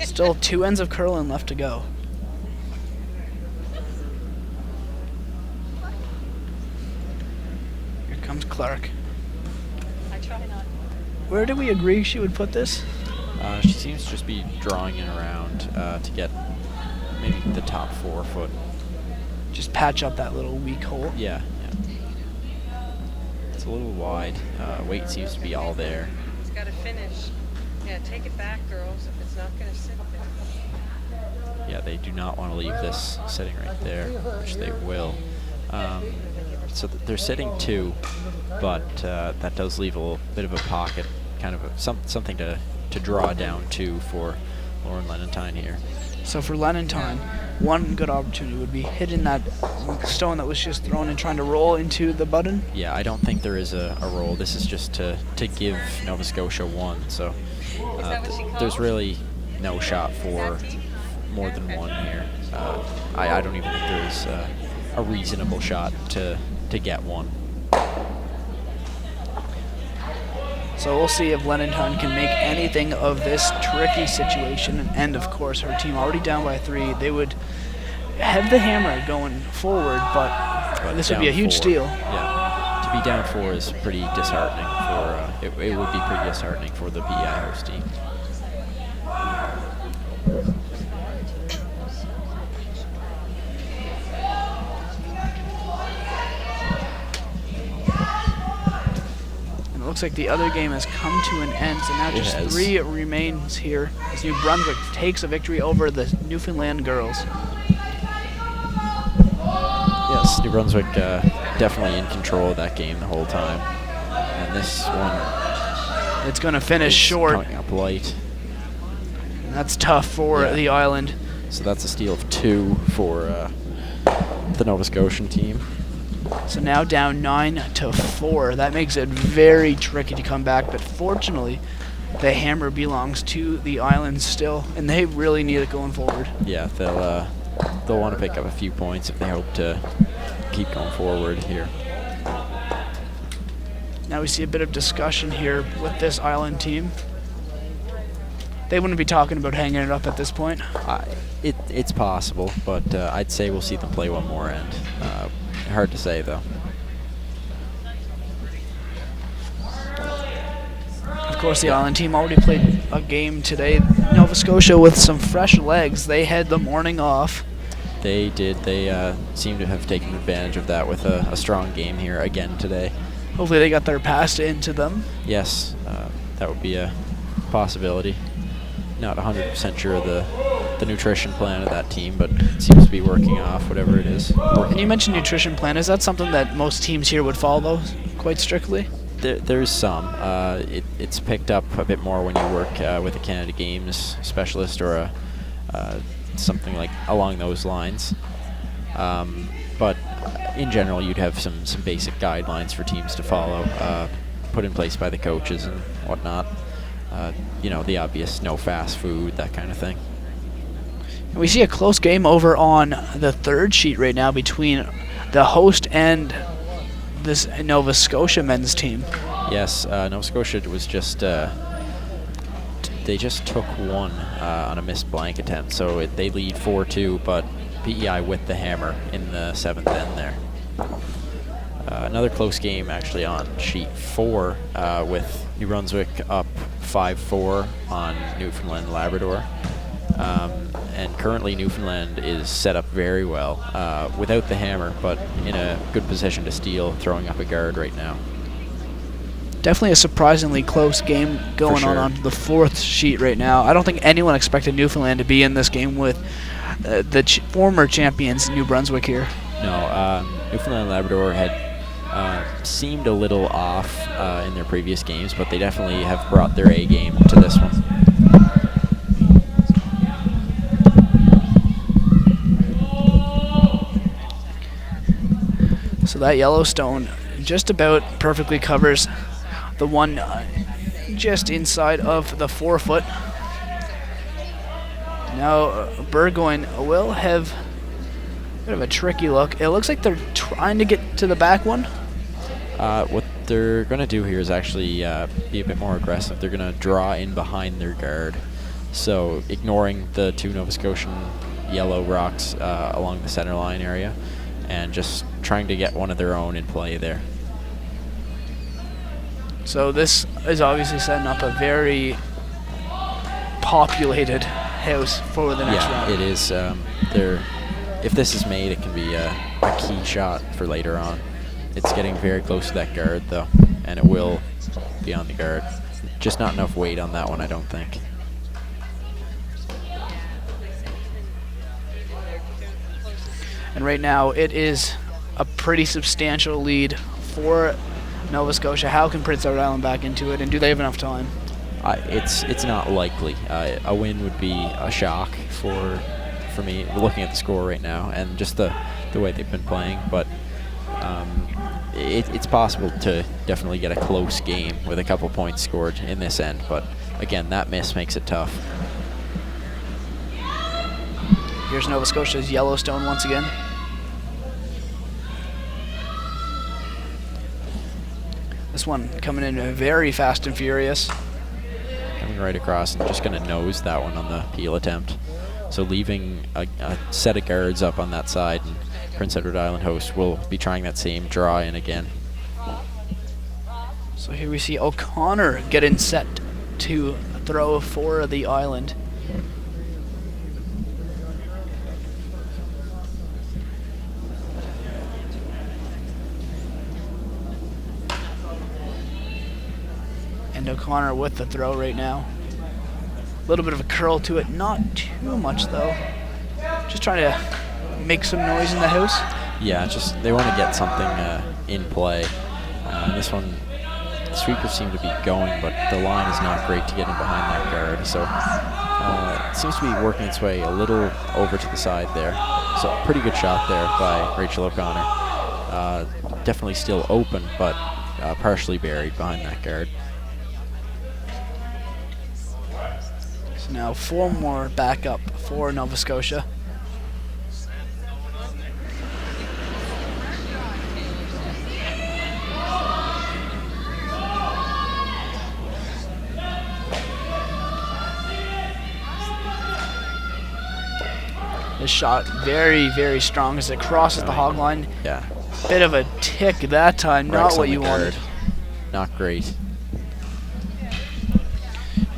Still 2 ends of curling left to go. Here comes Clark. I try not. Where did we agree she would put this? She seems to just be drawing it around to get maybe the top 4 foot. Just patch up that little weak hole. Yeah. It's a little wide. Weight seems to be all there. It's got to finish. Yeah, take it back, girls, if it's not going to sit there. Yeah, they do not want to leave this sitting right there, which they will. So they're sitting 2, but that does leave a little bit of a pocket, kind of something to draw down to for Lauren Lenentine here. So for Lenentine, one good opportunity would be hitting that stone that was just thrown and trying to roll into the button. Yeah, I don't think there is a roll. This is just to give Nova Scotia 1. So there's really no shot for more than 1 here. I don't even think there is a reasonable shot to get 1. So we'll see if Lenentine can make anything of this tricky situation. And of course, her team already down by 3. They would have the hammer going forward, but this would be a huge 4. steal. Yeah, to be down 4 is pretty disheartening for. It would be pretty disheartening for the PEI host team. Looks like the other game has come to an end, so now just 3 remains here as New Brunswick takes a victory over the Newfoundland girls. Yes, New Brunswick definitely in control of that game the whole time. And this one... It's going to finish short. Coming up light. And that's tough for the island. So that's a steal of 2 for the Nova Scotian team. So now down 9-4. That makes it very tricky to come back, but fortunately, the hammer belongs to the island still, and they really need it going forward. Yeah, they'll want to pick up a few points if they hope to keep going forward here. Now we see a bit of discussion here with this island team. They wouldn't be talking about hanging it up at this point. It's possible, but I'd say we'll see them play one more end. Hard to say, though. Of course, the island team already played a game today. Nova Scotia with some fresh legs. They had the morning off. They did. They seem to have taken advantage of that with a strong game here again today. Hopefully they got their pass into them. Yes, that would be a possibility. Not 100% sure of the nutrition plan of that team, but it seems to be working off whatever it is. And you mentioned nutrition plan. Is that something that most teams here would follow quite strictly? There's some. It's picked up a bit more when you work with a Canada Games specialist or something like along those lines. But in general, you'd have some basic guidelines for teams to follow, put in place by the coaches and whatnot. The obvious no fast food, that kind of thing. And we see a close game over on the 3rd sheet right now between the host and this Nova Scotia men's team. Yes, Nova Scotia was just they just took 1 on a missed blank attempt, so they lead 4-2, but PEI with the hammer in the 7th end there. Another close game actually on sheet 4 with New Brunswick up 5-4 on Newfoundland Labrador. And currently Newfoundland is set up very well without the hammer, but in a good position to steal, throwing up a guard right now. Definitely a surprisingly close game going on the 4th sheet right now. I don't think anyone expected Newfoundland to be in this game with the former champions New Brunswick here. No, Newfoundland Labrador had seemed a little off in their previous games, but they definitely have brought their A game to this one. So that Yellowstone just about perfectly covers the one just inside of the 4 foot. Now Burgoyne will have a bit of a tricky look. It looks like they're trying to get to the back one. What they're going to do here is actually be a bit more aggressive. They're going to draw in behind their guard. So ignoring the two Nova Scotian yellow rocks along the center line area and just trying to get one of their own in play there. So this is obviously setting up a very populated house for the next round. Yeah, it is. If this is made, it can be a key shot for later on. It's getting very close to that guard, though, and it will be on the guard. Just not enough weight on that one, I don't think. And right now, it is a pretty substantial lead for Nova Scotia. How can Prince Edward Island back into it, and do they have enough time? It's not likely. A win would be a shock for me, looking at the score right now, and just the way they've been playing. But it's possible to definitely get a close game with a couple points scored in this end. But again, that miss makes it tough. Here's Nova Scotia's Yellowstone once again. This one coming in very fast and furious. Coming right across and just going to nose that one on the peel attempt. So leaving a set of guards up on that side, and Prince Edward Island host will be trying that same draw in again. So here we see O'Connor getting set to throw for the island. And O'Connor with the throw right now. A little bit of a curl to it, not too much though. Just trying to make some noise in the house. Yeah, just they want to get something in play. This one, the sweepers seem to be going, but the line is not great to get in behind that guard. So it seems to be working its way a little over to the side there. So pretty good shot there by Rachel O'Connor. Definitely still open, but partially buried behind that guard. So now 4 more back up for Nova Scotia. This shot very, very strong as it crosses the hog line. Yeah. Bit of a tick that time, not what you wanted. Not great.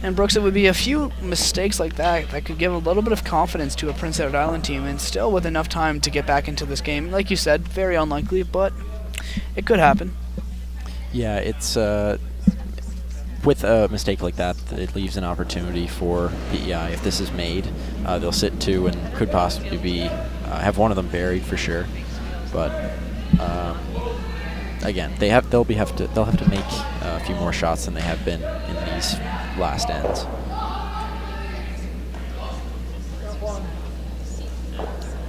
And Brooks, it would be a few mistakes like that that could give a little bit of confidence to a Prince Edward Island team, and still with enough time to get back into this game. Like you said, very unlikely, but it could happen. Yeah, it's with a mistake like that, it leaves an opportunity for PEI. If this is made, they'll sit 2 and could possibly be have one of them buried for sure. But again, they'll have to make a few more shots than they have been in these last ends.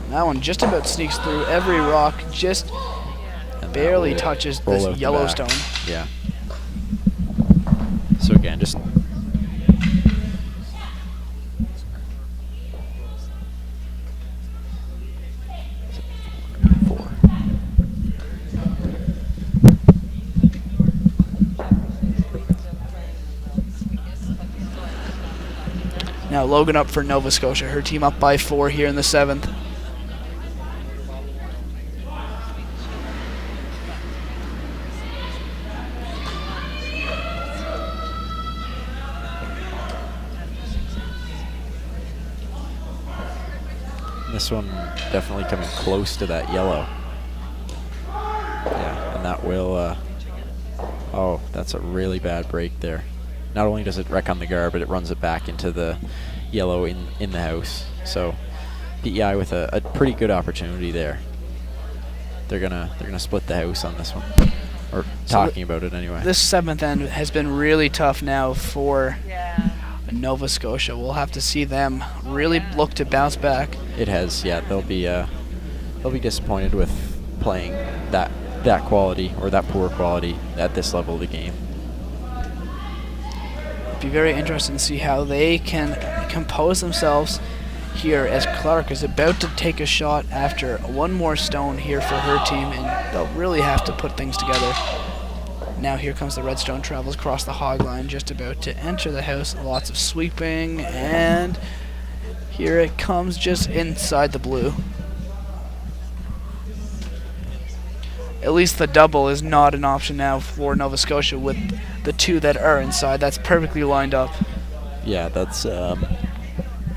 That one just about sneaks through every rock, just And barely that will touches roll this out the Yellowstone. back. Yeah. So again, just Now Logan up for Nova Scotia. Her team up by 4 here in the 7th. this one definitely coming close to that yellow. Yeah, and that will, oh, that's a really bad break there. Not only does it wreck on the guard, but it runs it back into the yellow in the house. So PEI with a pretty good opportunity there. They're gonna split the house on this one, or talking about it anyway. This 7th end has been really tough now for Nova Scotia. We'll have to see them really look to bounce back. It has, yeah. They'll be disappointed with playing that quality or that poor quality at this level of the game. Be very interesting to see how they can compose themselves here as Clark is about to take a shot after one more stone here for her team, and they'll really have to put things together. Now here comes the red stone, travels across the hog line, just about to enter the house. Lots of sweeping, and here it comes just inside the blue. At least the double is not an option now for Nova Scotia with the two that are inside. That's perfectly lined up. Yeah, that's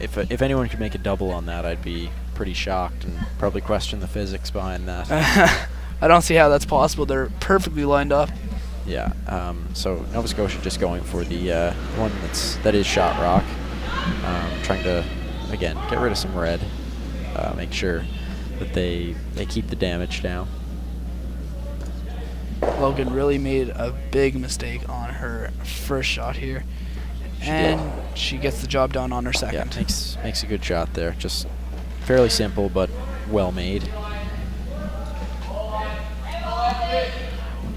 if anyone could make a double on that, I'd be pretty shocked and probably question the physics behind that. I don't see how that's possible. They're perfectly lined up. Yeah. So Nova Scotia just going for the one that is shot rock, trying to again get rid of some red, make sure that they keep the damage down. Logan really made a big mistake on her first shot here, and she gets the job done on her second. Yeah, makes a good shot there. Just fairly simple, but well made.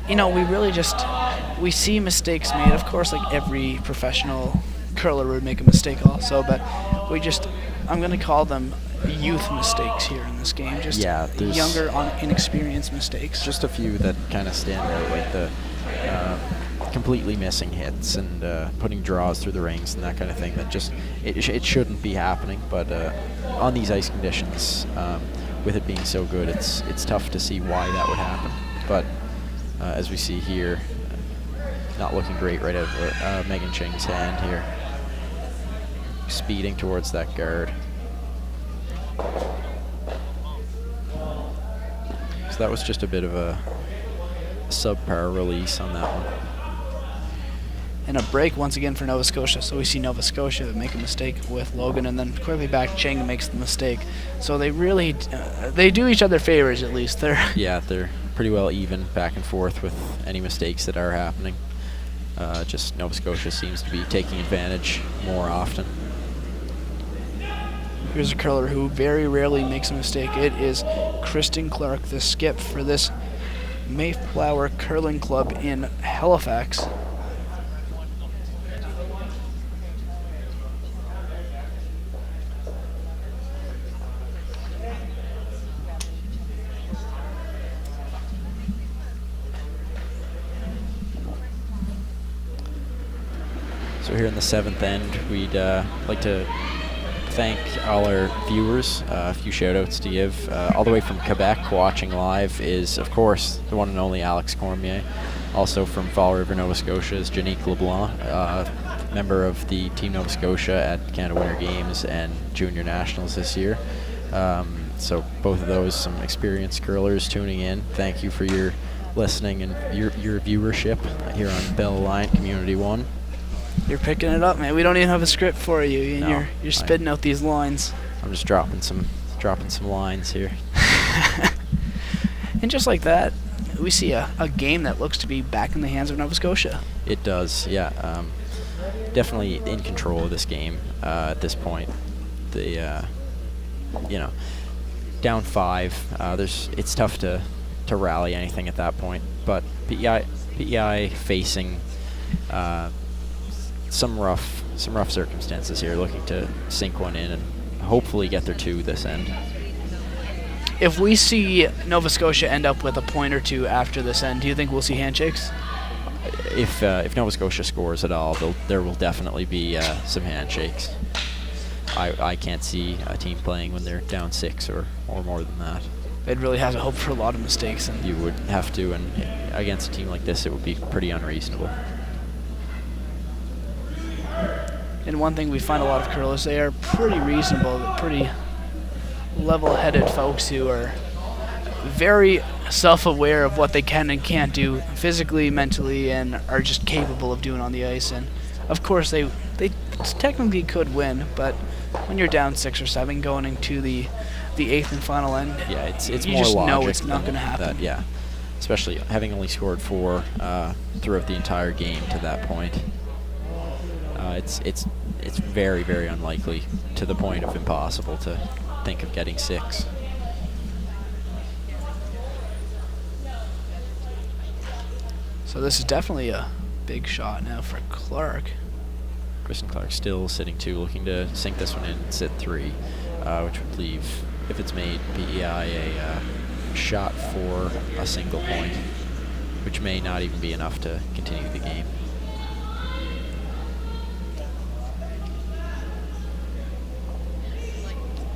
You know, we see mistakes made. Of course, like every professional curler would make a mistake also, but I'm going to call them youth mistakes here in this game. Just younger, inexperienced mistakes. Just a few that kind of stand out, like the completely missing hits and putting draws through the rings and that kind of thing. That just it shouldn't be happening. But on these ice conditions, with it being so good, it's tough to see why that would happen. But as we see here, not looking great right out of Megan Ching's hand here. Speeding towards that guard. So that was just a bit of a subpar release on that one. And a break once again for Nova Scotia. So we see Nova Scotia make a mistake with Logan, and then quickly back Ching makes the mistake. So they really they do each other favors at least. They're pretty well even back and forth with any mistakes that are happening. Just Nova Scotia seems to be taking advantage more often. Here's a curler who very rarely makes a mistake. It is Kristen Clark, the skip for this Mayflower Curling Club in Halifax. So here in the seventh end, we'd like to thank all our viewers. A few shout-outs to give. All the way from Quebec, watching live is, of course, the one and only Alex Cormier. Also from Fall River, Nova Scotia is Janique LeBlanc, member of the Team Nova Scotia at Canada Winter Games and Junior Nationals this year. So both of those, some experienced curlers tuning in. Thank you for your listening and your viewership here on Bell Alliant Community 1. You're picking it up, man. We don't even have a script for you, and No, you're spitting out these lines. I'm just dropping some lines here. And just like that, we see a game that looks to be back in the hands of Nova Scotia. It does, yeah. Definitely in control of this game at this point. The down 5. It's tough to rally anything at that point. But PEI facing some rough circumstances here, looking to sink one in and hopefully get their 2 this end. If we see Nova Scotia end up with a point or 2 after this end, do you think we'll see handshakes? If Nova Scotia scores at all, there will definitely be some handshakes. I can't see a team playing when they're down 6 or more than that. They'd really have to hope for a lot of mistakes. And you would have to, and against a team like this, it would be pretty unreasonable. And one thing we find a lot of curlers, they are pretty reasonable, pretty level-headed folks who are very self-aware of what they can and can't do physically, mentally, and are just capable of doing on the ice. And of course, they technically could win, but when you're down 6 or 7 going into the 8th and final end, yeah, it's you more just logic know it's not going to happen. That, yeah, especially having only scored 4 throughout the entire game to that point. It's very, very unlikely, to the point of impossible, to think of getting 6. So this is definitely a big shot now for Clark. Kristen Clark still sitting 2, looking to sink this one in and sit 3. which would leave, if it's made, PEI a shot for a single point, which may not even be enough to continue the game.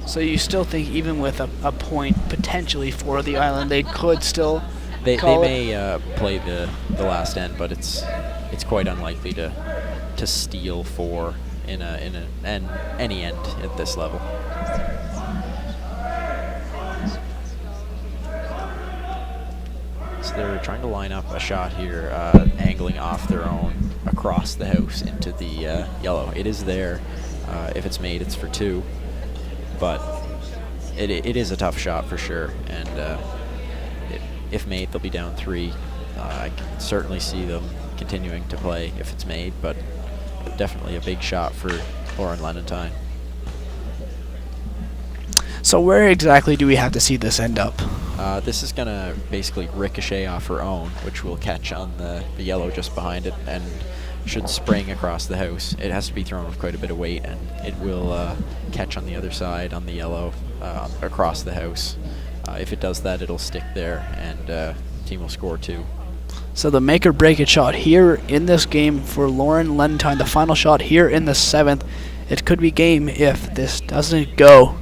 So you still think even with a point potentially for the island, they could still They call it? may play the last end, but it's quite unlikely to steal 4 in any end at this level. So they're trying to line up a shot here, angling off their own across the house into the yellow. It is there. If it's made, it's for 2. But it is a tough shot for sure, and if made, they'll be down 3. I can certainly see them continuing to play if it's made, but definitely a big shot for Lauren Lenentine. So where exactly do we have to see this end up? This is going to basically ricochet off her own, which will catch on the yellow just behind it, and should spring across the house. It has to be thrown with quite a bit of weight, and it will catch on the other side on the yellow across the house. If it does that, it'll stick there, and the team will score 2. So the make or break it shot here in this game for Lauren Lenentine, the final shot here in the 7th. It could be game if this doesn't go.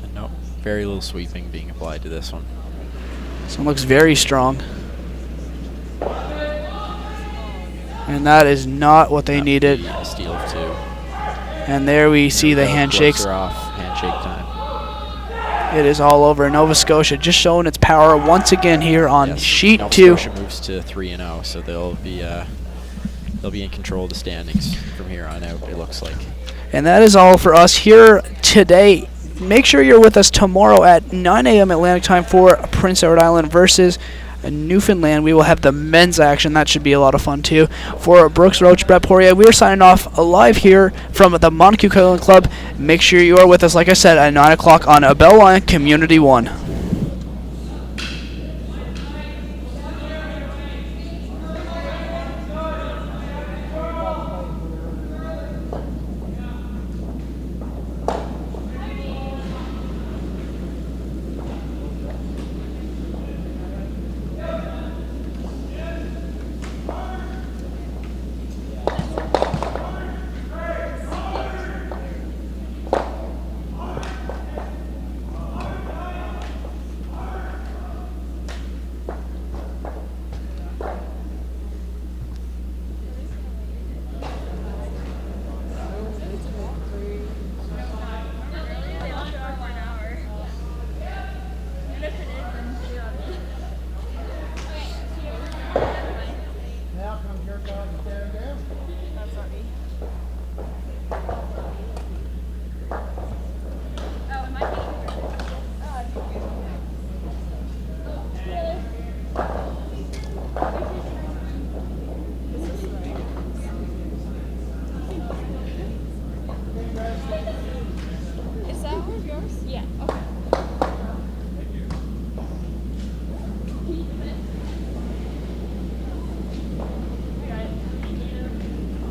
And no, very little sweeping being applied to this one. So it looks very strong. And that is not what they needed. A steal of 2. And there we see the handshakes. Gloves are off. Handshake time. It is all over. Nova Scotia just showing its power once again here on Yes, sheet Nova 2. Scotia moves to 3-0, so they'll be in control of the standings from here on out, it looks like. And that is all for us here today. Make sure you're with us tomorrow at 9 a.m. Atlantic time for Prince Edward Island versus Newfoundland. We will have the men's action. That should be a lot of fun too. For Brooks Roach, Brett Poirier, we are signing off live here from the Montague Curling Club. Make sure you are with us, like I said, at 9 o'clock on Bell Line Community 1. Oh, it might be.